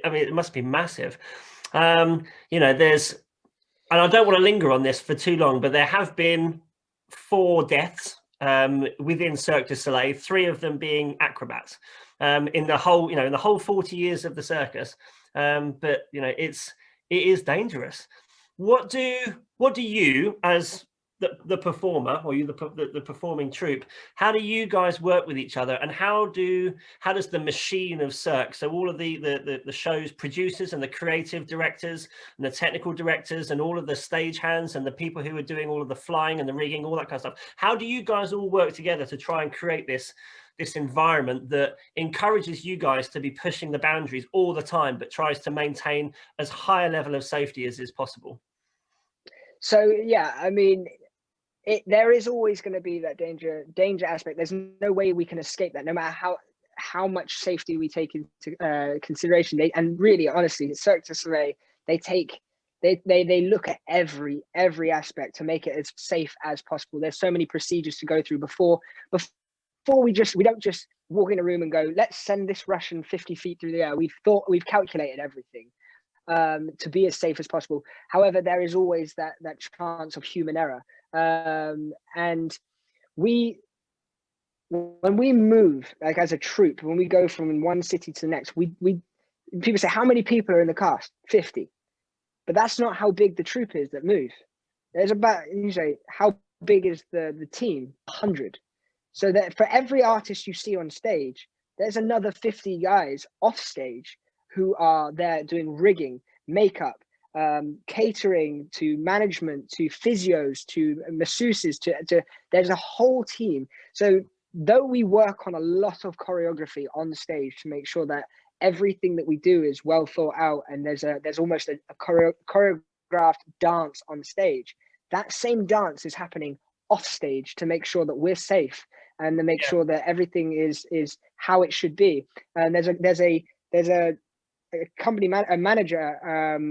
I mean, it must be massive. And I don't want to linger on this for too long, but there have been 4 deaths within Cirque du Soleil, 3 of them being acrobats in the whole 40 years of the circus. But it is dangerous. What do you, as the performer, or you the performing troupe, how do you guys work with each other, and how does the machine of Cirque, so all of the show's producers and the creative directors and the technical directors and all of the stage hands and the people who are doing all of the flying and the rigging, all that kind of stuff, how do you guys all work together to try and create this environment that encourages you guys to be pushing the boundaries all the time, but tries to maintain as high a level of safety as is possible? So yeah, I mean, there is always going to be that danger aspect. There's no way we can escape that, no matter how much safety we take into consideration. And really, honestly, Cirque du Soleil, they look at every aspect to make it as safe as possible. There's so many procedures to go through before we don't just walk in a room and go, let's send this Russian 50 feet through the air. We've calculated everything to be as safe as possible. However, there is always that chance of human error. And when we move, like as a troupe, when we go from one city to the next, people say, how many people are in the cast? 50. But that's not how big the troupe is that move. There's you say, how big is the team? 100. So that for every artist you see on stage, there's another 50 guys off stage who are there doing rigging, makeup, catering to management to physios to masseuses to there's a whole team. So though we work on a lot of choreography on stage to make sure that everything that we do is well thought out, and there's almost a choreographed dance on stage, that same dance is happening off stage to make sure that we're safe and to make sure that everything is how it should be. And there's a company manager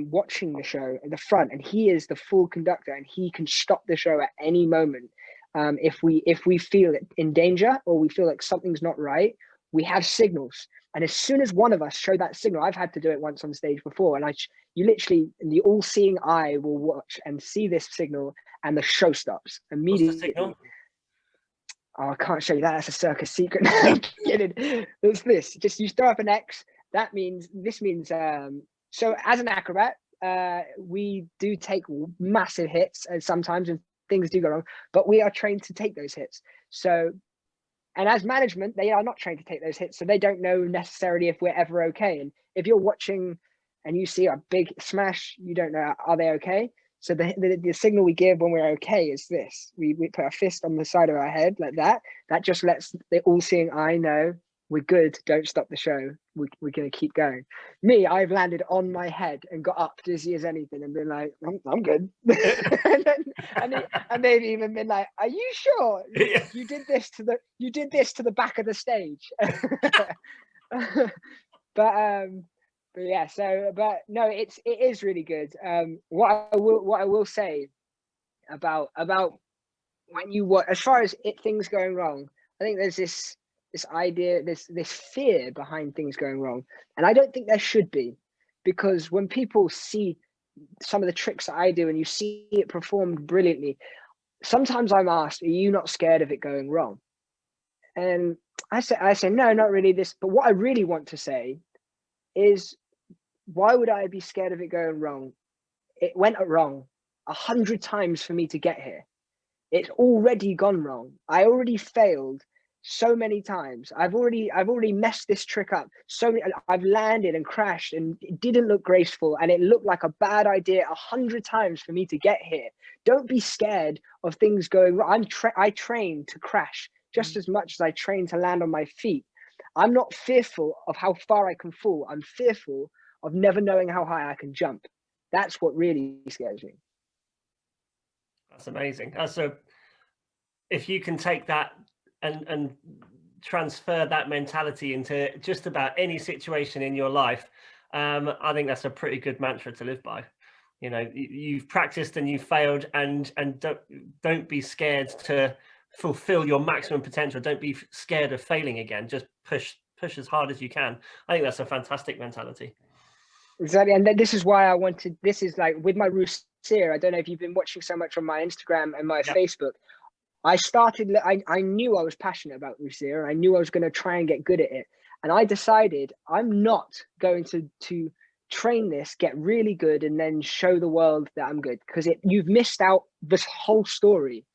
watching the show at the front, and he is the full conductor, and he can stop the show at any moment. If we feel in danger or we feel like something's not right, we have signals, and as soon as one of us show that signal, I've had to do it once on stage before, and you literally, the all-seeing eye will watch and see this signal, and the show stops immediately. What's the signal? Oh, I can't show you that. That's a circus secret. I'm kidding. It's this. Just you throw up an X. That means so as an acrobat, we do take massive hits, and sometimes things do go wrong, but we are trained to take those hits. So, and as management, they are not trained to take those hits, so they don't know necessarily if we're ever okay. And if you're watching and you see a big smash, you don't know, are they okay? So the signal we give when we're okay is this. We put a fist on the side of our head like that. That just lets the all-seeing eye know we're good, don't stop the show, we're going to keep going. Me, I've landed on my head and got up dizzy as anything and been like, I'm good. and they've even been like, are you sure? You did this to the back of the stage. But yeah, so, but no, it is really good. What I will say about when you watch, as far as things going wrong, I think there's this idea, this fear behind things going wrong, and I don't think there should be, because when people see some of the tricks that I do and you see it performed brilliantly, sometimes I'm asked, are you not scared of it going wrong? And I say no, not really this, but what I really want to say is, why would I be scared of it going wrong? It went wrong 100 times for me to get here. It's already gone wrong. I already failed so many times. I've already messed this trick up so many. I've landed and crashed and it didn't look graceful and it looked like a bad idea 100 times for me to get here. Don't be scared of things going wrong. I train to crash just as much as I train to land on my feet. I'm not fearful of how far I can fall. I'm fearful of never knowing how high I can jump. That's what really scares me. That's amazing. So if you can take that and transfer that mentality into just about any situation in your life, I think that's a pretty good mantra to live by. You know, you've practiced and you've failed, and don't be scared to fulfill your maximum potential. Don't be scared of failing again. Just push as hard as you can. I think that's a fantastic mentality. Exactly. And then this is why I wanted, this is like with my Rousseau, I don't know if you've been watching so much on my Instagram and my Facebook. I knew I was passionate about Rousseau. I knew I was going to try and get good at it. And I decided I'm not going to train this, get really good, and then show the world that I'm good, because you've missed out this whole story.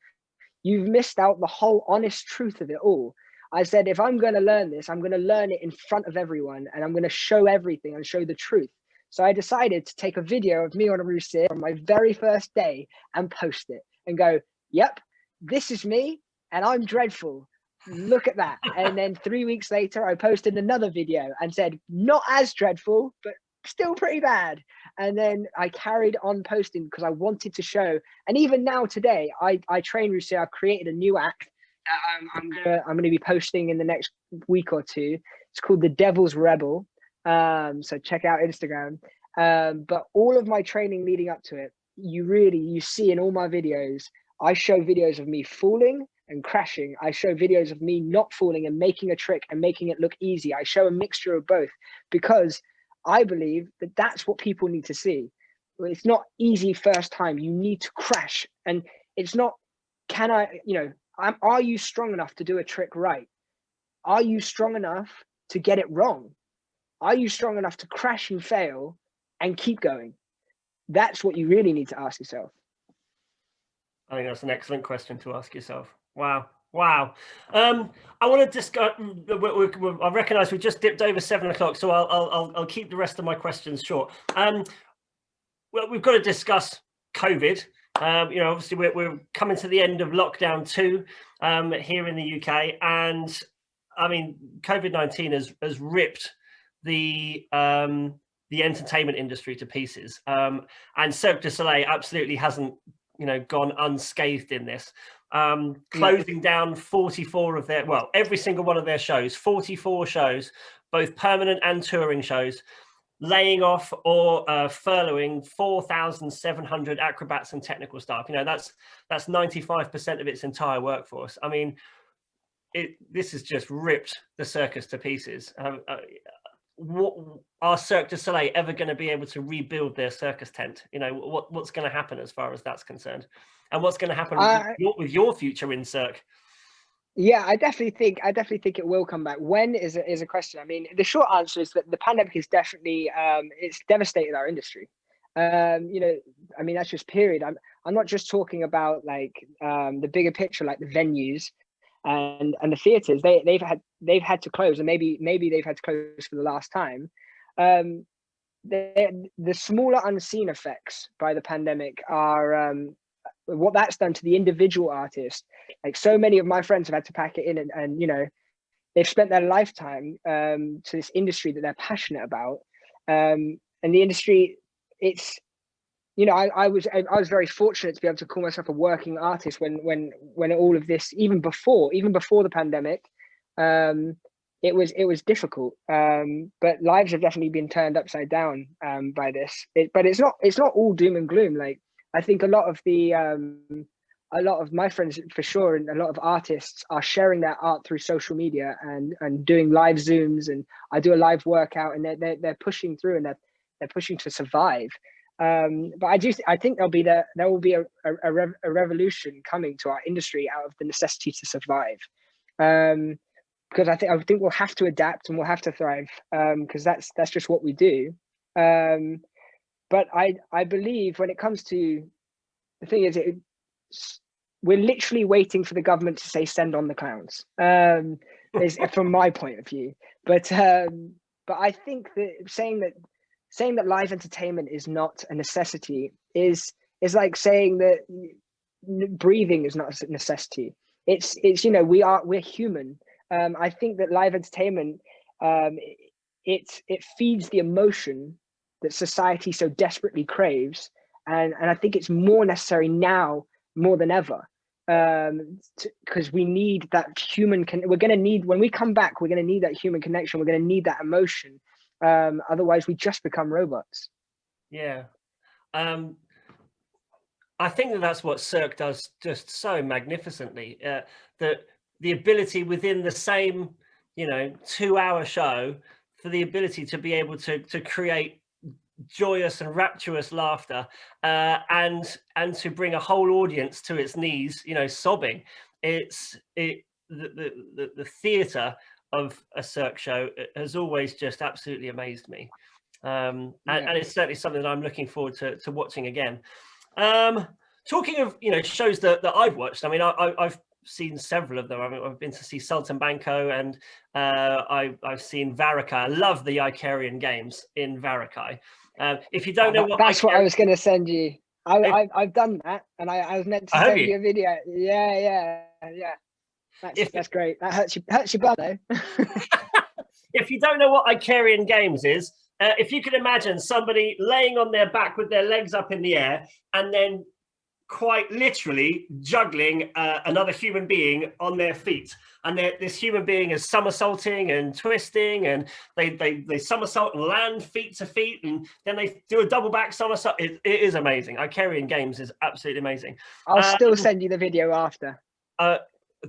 You've missed out the whole honest truth of it all. I said, if I'm going to learn this, I'm going to learn it in front of everyone, and I'm going to show everything and show the truth. So I decided to take a video of me on a Rousseau on my very first day and post it and go, yep, this is me and I'm dreadful. Look at that. And then 3 weeks later, I posted another video and said, not as dreadful, but still pretty bad. And then I carried on posting because I wanted to show. And even now today, I train Rousseau. I've created a new act that I'm gonna be posting in the next week or two. It's called The Devil's Rebel. So check out Instagram. But all of my training leading up to it, you see in all my videos, I show videos of me falling and crashing. I show videos of me not falling and making a trick and making it look easy. I show a mixture of both, because I believe that that's what people need to see. It's not easy first time. You need to crash. And it's not, are you strong enough to do a trick right? Are you strong enough to get it wrong? Are you strong enough to crash and fail and keep going? That's what you really need to ask yourself. I think that's an excellent question to ask yourself. Wow. I want to discuss. I recognise we just dipped over 7 o'clock, so I'll keep the rest of my questions short. well, we've got to discuss COVID. You know, obviously we're coming to the end of lockdown 2 here in the UK, and I mean, COVID-19 has ripped the entertainment industry to pieces, and Cirque du Soleil absolutely hasn't, you know, gone unscathed in this. Closing down 44 of their, well, every single one of their shows, 44 shows, both permanent and touring shows, laying off or furloughing 4,700 acrobats and technical staff. You know, that's 95% of its entire workforce. I mean, this has just ripped the circus to pieces. What are Cirque du Soleil ever going to be able to rebuild their circus tent? You know, what's going to happen as far as that's concerned, and what's going to happen with your future in Cirque? Yeah, I definitely think it will come back. When is a question. I mean, the short answer is that the pandemic is definitely it's devastated our industry. You know, I mean, that's just period. I'm not just talking about like the bigger picture, like the venues and the theaters. They've had to close, and maybe they've had to close for the last time. The smaller unseen effects by the pandemic are what that's done to the individual artist. Like, so many of my friends have had to pack it in, and you know, they've spent their lifetime to this industry that they're passionate about, and the industry, it's, you know, I was very fortunate to be able to call myself a working artist when all of this, even before the pandemic, it was difficult, but lives have definitely been turned upside down by this. But it's not all doom and gloom. Like, I think a lot of my friends, for sure, and a lot of artists are sharing their art through social media and doing live Zooms, and I do a live workout, and they're pushing through, and they're pushing to survive. But I think there will be a revolution coming to our industry out of the necessity to survive. Because I think we'll have to adapt, and we'll have to thrive, because that's just what we do. But I believe when it comes to, the thing is, we're literally waiting for the government to say send on the clowns, is from my point of view. But I think that saying that live entertainment is not a necessity is like saying that breathing is not a necessity. It's you know, we're human. I think that live entertainment, it feeds the emotion that society so desperately craves, and I think it's more necessary now more than ever, because we need that human we're going to need, when we come back, we're going to need that human connection, we're going to need that emotion, otherwise we just become robots. Yeah, I think that's what Cirque does just so magnificently, that the ability within the same, you know, 2-hour show, for the ability to be able to create joyous and rapturous laughter, and to bring a whole audience to its knees, you know, sobbing. The theatre of a Cirque show has always just absolutely amazed me, and it's certainly something that I'm looking forward to watching again. Talking of, you know, shows that I've watched, I mean, I've seen several of them. I mean, I've been to see Saltimbanco, and I've seen Varekai. I love the Icarian Games in Varekai. If you don't know what, that's what I was going to send you. I've done that, and I was meant to send you a video. Yeah. That's great. That hurts your butt though. If you don't know what Icarian Games is, if you can imagine somebody laying on their back with their legs up in the air, and then quite literally juggling another human being on their feet, and this human being is somersaulting and twisting, and they somersault and land feet to feet, and then they do a double back somersault. It is amazing. Icarian Games is absolutely amazing. I'll still send you the video after. I'd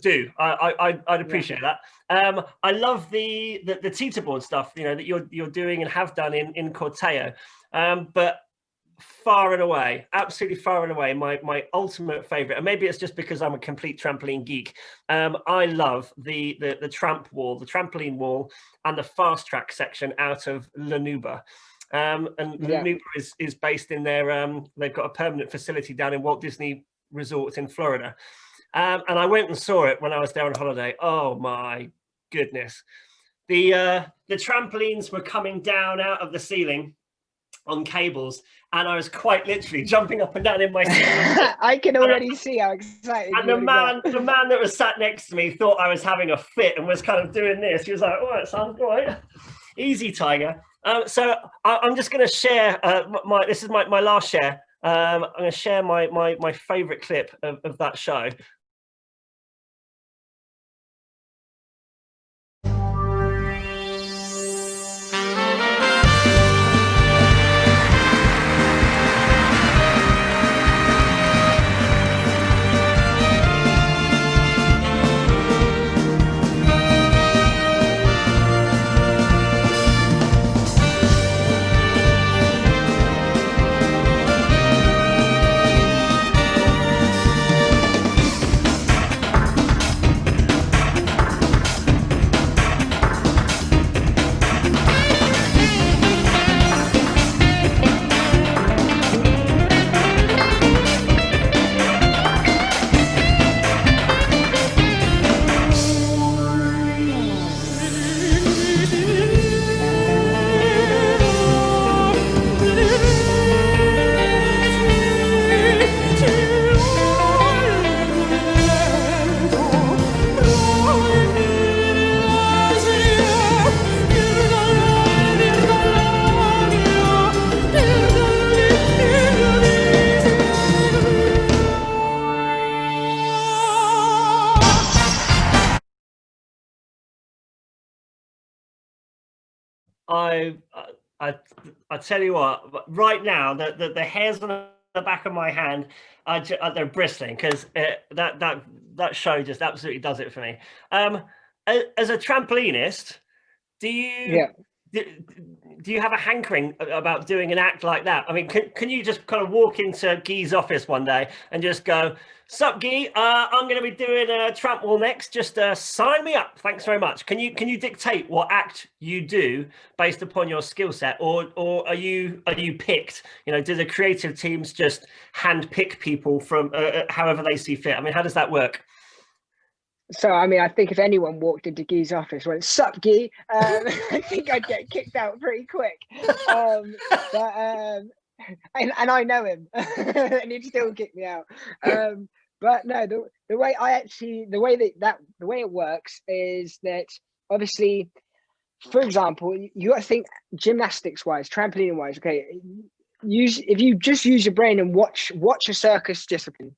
appreciate that. I love the teeterboard stuff, you know, that you're doing and have done in Corteo, but far and away, absolutely far and away, my ultimate favorite, and maybe it's just because I'm a complete trampoline geek, I love the tramp wall, the trampoline wall, and the fast track section out of Lanuba. Lanuba is based in their they've got a permanent facility down in Walt Disney Resort in Florida, and I went and saw it when I was there on holiday. Oh my goodness, the trampolines were coming down out of the ceiling, on cables, and I was quite literally jumping up and down in my seat. I can already see how excited and you the are. man that was sat next to me thought I was having a fit and was kind of doing this. He was like, "Oh, it sounds all right, easy, Tiger." So I'm just going to share this is my last share. I'm going to share my favorite clip of that show. I tell you what, right now the hairs on the back of my hand they're bristling, because that show just absolutely does it for me. As a trampolinist, do you do you have a hankering about doing an act like that? I mean, can you just kind of walk into Guy's office one day and just go, "Sup, Guy? I'm going to be doing a tramp wall next. Just sign me up. Thanks very much." Can you dictate what act you do based upon your skill set, or are you picked? You know, do the creative teams just hand pick people from however they see fit? I mean, how does that work? So, I mean, I think if anyone walked into Guy's office and went, "Sup, Guy," I think I'd get kicked out pretty quick. And I know him, and he'd still kick me out. But no, the way it works is that, obviously, for example, you got to think gymnastics wise, trampoline wise. Okay, if you just use your brain and watch a circus discipline,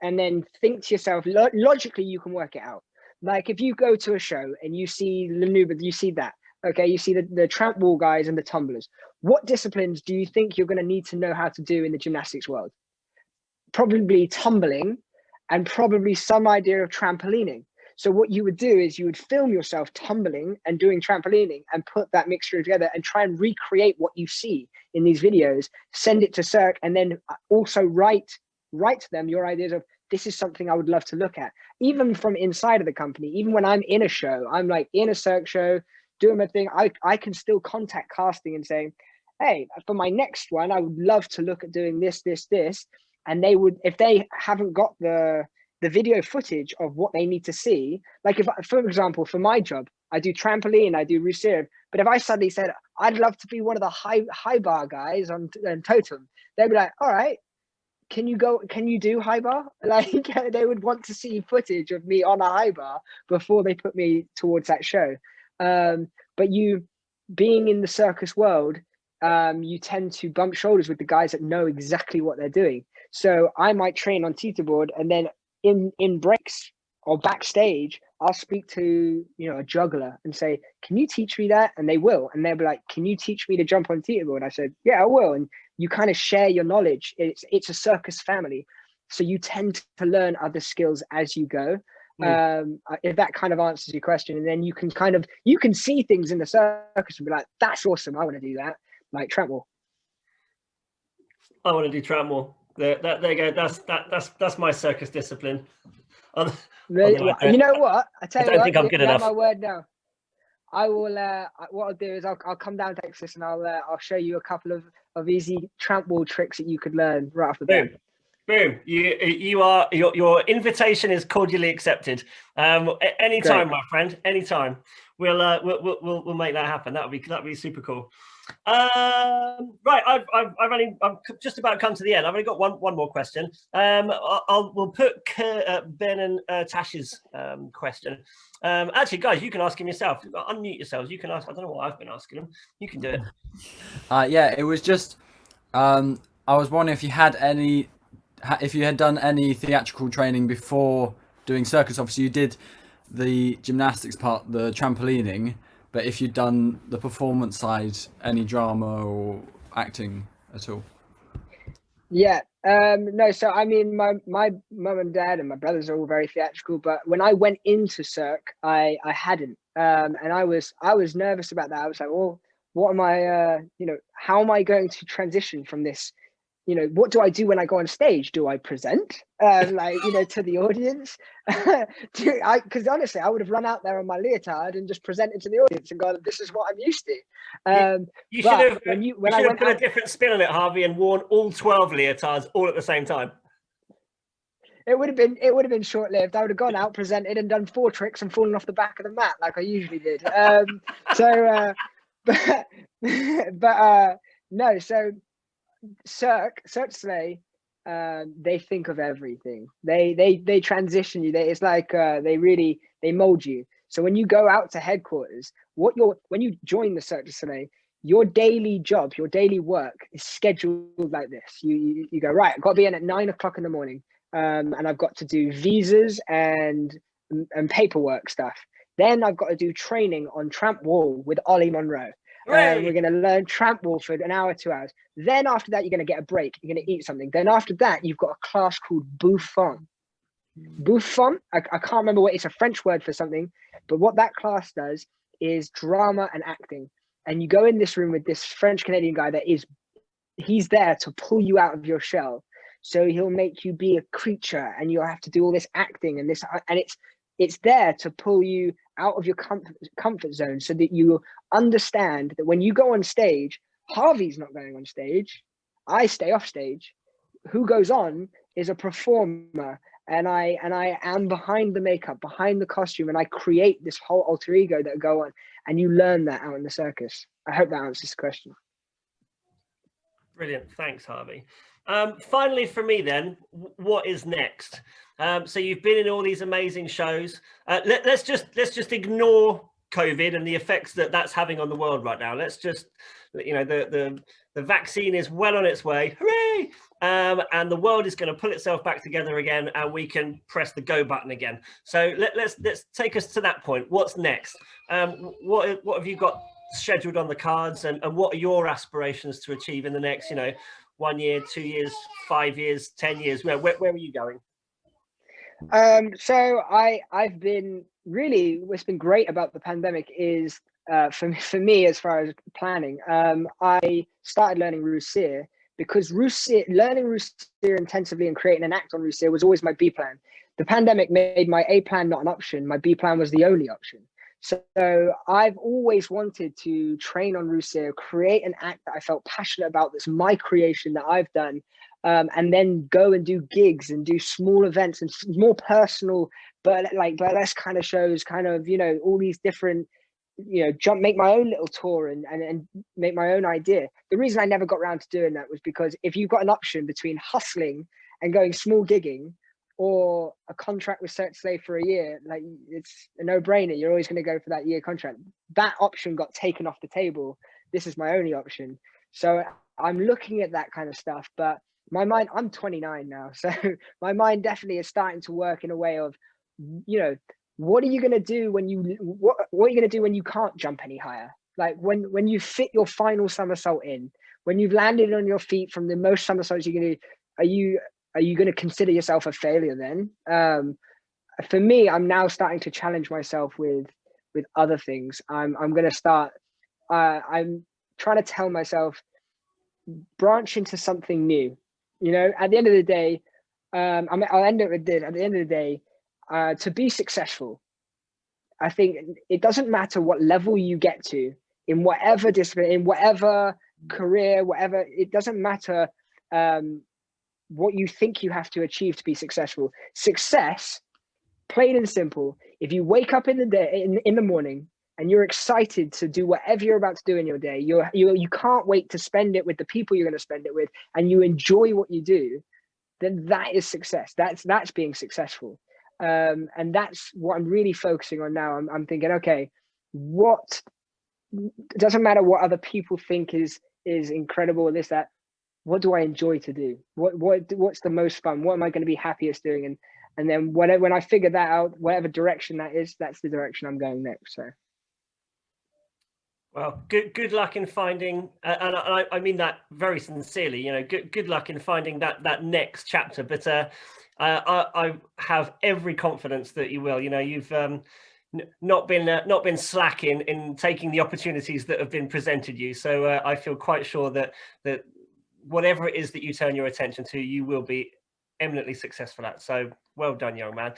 and then think to yourself, logically, you can work it out. Like if you go to a show and you see Lanuba, you see that, okay, you see the tramp wall guys and the tumblers. What disciplines do you think you're going to need to know how to do in the gymnastics world? Probably tumbling, and probably some idea of trampolining. So what you would do is you would film yourself tumbling and doing trampolining and put that mixture together and try and recreate what you see in these videos, send it to Cirque, and then also write to them your ideas of, this is something I would love to look at. Even from inside of the company, even when I'm in a show, I'm like in a Cirque show, doing my thing, I can still contact casting and say, "Hey, for my next one, I would love to look at doing this. And they would, if they haven't got the video footage of what they need to see, like if, for example, for my job, I do trampoline, I do reserve, but if I suddenly said, "I'd love to be one of the high bar guys on Totem," they'd be like, "All right, can you do high bar?" Like they would want to see footage of me on a high bar before they put me towards that show. But you, being in the circus world, you tend to bump shoulders with the guys that know exactly what they're doing. So I might train on teeter board, and then in breaks or backstage, I'll speak to, a juggler and say, "Can you teach me that?" And they will, and they'll be like, "Can you teach me to jump on teeter board?" I said, "Yeah, I will." And you kind of share your knowledge. It's a circus family, so you tend to learn other skills as you go. If that kind of answers your question, and then you can see things in the circus and be like, "That's awesome, I want to do that," like tramp wall. I want to do tramp wall. There you go. That's my circus discipline. You know what? I don't think I'm good enough. My word now. I will. What I'll do is I'll come down to Texas, and I'll show you a couple of easy tramp wall tricks that you could learn right off the bat. Boom! Your invitation is cordially accepted. Anytime, Great. my friend. Anytime. We'll make that happen. That'd be super cool. Right, I'm just about come to the end. I've only got one more question. We'll put Ben and Tash's question. Actually, guys, you can ask him yourself. Unmute yourselves. You can ask. I don't know what I've been asking him. You can do it. Yeah, it was just I was wondering if you had done any theatrical training before doing circus. Obviously, you did the gymnastics part, the trampolining, but if you'd done the performance side, any drama or acting at all? Yeah. No, so I mean, my mum and dad and my brothers are all very theatrical, but when I went into Cirque, I hadn't, and I was nervous about that. I was like, well, what am I, how am I going to transition from this? What do I do when I go on stage? Do I present, to the audience? Because honestly, I would have run out there on my leotard and just presented to the audience and gone, "This is what I'm used to." You should have put a different spin on it, Harvey, and worn all 12 leotards all at the same time. It would have been short lived. I would have gone out, presented, and done 4 tricks and fallen off the back of the mat like I usually did. No. So Cirque du Soleil, they think of everything. They transition you. It's like they mold you. So when you go out to headquarters, when you join the Cirque du Soleil, your daily job, your daily work is scheduled like this. You go, right, I've got to be in at 9 o'clock in the morning, and I've got to do visas and paperwork stuff. Then I've got to do training on tramp wall with Ollie Monroe. We're going to learn tramp wall for an hour, 2 hours. Then after that, you're going to get a break. You're going to eat something. Then after that, you've got a class called bouffon. Bouffon, I can't remember what, it's a French word for something, but what that class does is drama and acting. And you go in this room with this French Canadian guy he's there to pull you out of your shell. So he'll make you be a creature and you'll have to do all this acting and it's there to pull you out of your comfort zone so that you understand that when you go on stage, Harvey's not going on stage. I stay off stage. Who goes on is a performer, and I am behind the makeup, behind the costume, and I create this whole alter ego that go on, and you learn that out in the circus. I hope that answers the question. Brilliant. Thanks, Harvey. Finally, for me then, what is next? So you've been in all these amazing shows. Let's just ignore COVID and the effects that's having on the world right now. Let's just, the vaccine is well on its way. Hooray! And the world is going to pull itself back together again, and we can press the go button again. So let's take us to that point. What's next? What have you got scheduled on the cards, and what are your aspirations to achieve in the next, 1 year, 2 years, 5 years, 10 years? Where are you going? So I've been really, what's been great about the pandemic is for me as far as planning, I started learning Rusir because learning Rusir intensively and creating an act on Rusir was always my B plan. The pandemic made my A plan not an option. My B plan was the only option. So I've always wanted to train on Rusir, create an act that I felt passionate about, that's my creation that I've done, and then go and do gigs and do small events and more personal, but less kind of shows, kind of, all these different, make my own little tour and make my own idea. The reason I never got around to doing that was because if you've got an option between hustling and going small gigging, or a contract with Cirque du Soleil for a year, it's a no-brainer. You're always going to go for that year contract. That option got taken off the table. This is my only option. So I'm looking at that kind of stuff, but my mind, I'm 29 now. So my mind definitely is starting to work in a way of, what are you going to do when what are you going to do when you can't jump any higher? Like when you fit your final somersault in, when you've landed on your feet from the most somersaults you're going to do, are you going to consider yourself a failure then? For me, I'm now starting to challenge myself with other things. I'm going to start, I'm trying to tell myself, branch into something new. At the end of the day, I'll end it with this. At the end of the day, to be successful, I think it doesn't matter what level you get to in whatever discipline, in whatever career, whatever, it doesn't matter what you think you have to achieve to be successful. Success, plain and simple, if you wake up in the day, in the morning, and you're excited to do whatever you're about to do in your day, you can't wait to spend it with the people you're going to spend it with, and you enjoy what you do, then that is success. That's being successful. And that's what I'm really focusing on now. I'm thinking, okay, what, it doesn't matter what other people think is incredible or this, that, what do I enjoy to do? What's the most fun? What am I going to be happiest doing? And then when I figure that out, whatever direction that is, that's the direction I'm going next. So. Well, good luck in finding, and I mean that very sincerely. You know, good luck in finding that next chapter. But I have every confidence that you will. You know, you've not been slack in taking the opportunities that have been presented you. So I feel quite sure that whatever it is that you turn your attention to, you will be eminently successful at. So well done, young man.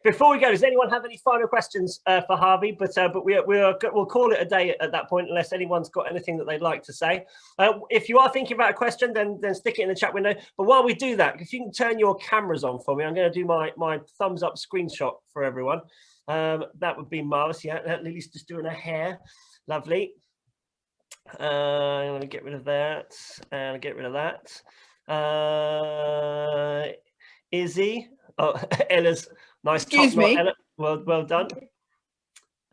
Before we go, does anyone have any final questions for Harvey? But we'll call it a day at that point, unless anyone's got anything that they'd like to say. If you are thinking about a question, then stick it in the chat window. But while we do that, if you can turn your cameras on for me, I'm going to do my thumbs up screenshot for everyone. That would be marvelous. Yeah, Lily's just doing her hair. Lovely. I'm going to get rid of that and get rid of that. Izzy, oh, Ella's nice. Excuse me. Ella. Well done.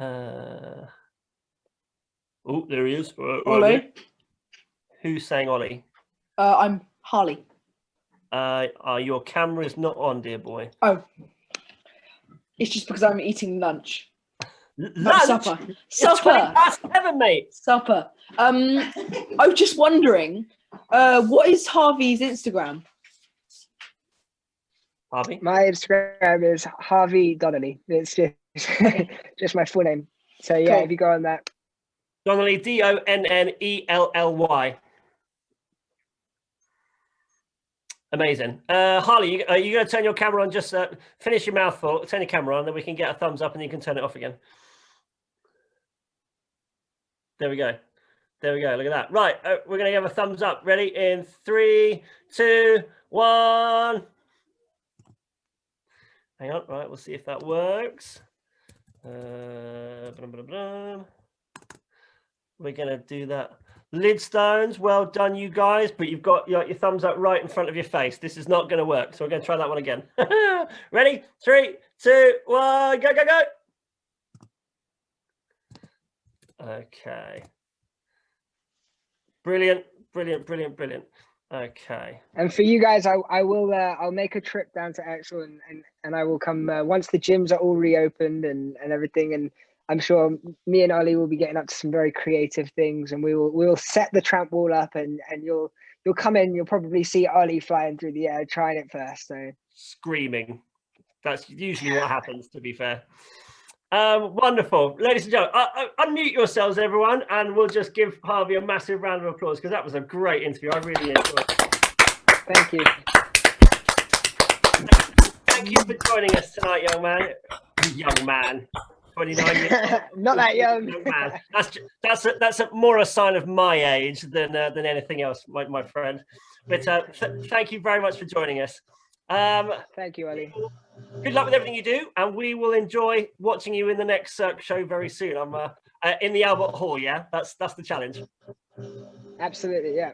Oh, there he is. Ollie. Who's saying Ollie? I'm Harley. Your camera is not on, dear boy. Oh, it's just because I'm eating lunch. Lunch? Supper. It's 7, mate. Supper. I was just wondering, what is Harvey's Instagram? Harvey? My Instagram is Harvey Donnelly. It's just my full name. So yeah, Cool. if you go on that. Donnelly, Donnelly. Amazing. Harley, are you going to turn your camera on? Just finish your mouthful, turn your camera on, then we can get a thumbs up and you can turn it off again. There we go. There we go. Look at that. Right. We're going to give a thumbs up. Ready? In 3, 2, 1. Hang on. Right. We'll see if that works. We're going to do that. Lidstones. Well done, you guys. But you've got your thumbs up right in front of your face. This is not going to work. So we're going to try that one again. Ready? 3, 2, 1. Go, go, go. Okay. Brilliant. Okay. And for you guys, I will I'll make a trip down to Axel and I will come once the gyms are all reopened and everything, and I'm sure me and Ollie will be getting up to some very creative things, and we'll set the tramp wall up and you'll come in, you'll probably see Ollie flying through the air trying it first. So screaming. That's usually what happens, to be fair. Wonderful. Ladies and gentlemen, unmute yourselves, everyone, and we'll just give Harvey a massive round of applause because that was a great interview. I really enjoyed it. Thank you. Thank you for joining us tonight, young man. Young man. 29 years old. Not that young. Young man. That's more a sign of my age than anything else, my friend. But thank you very much for joining us. Thank you, Ollie. Good luck with everything you do, and we will enjoy watching you in the next Cirque show very soon. I'm in the Albert Hall. Yeah, that's the challenge. Absolutely, yeah.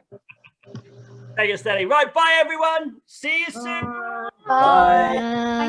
Take it steady. Right, bye everyone. See you soon. Bye.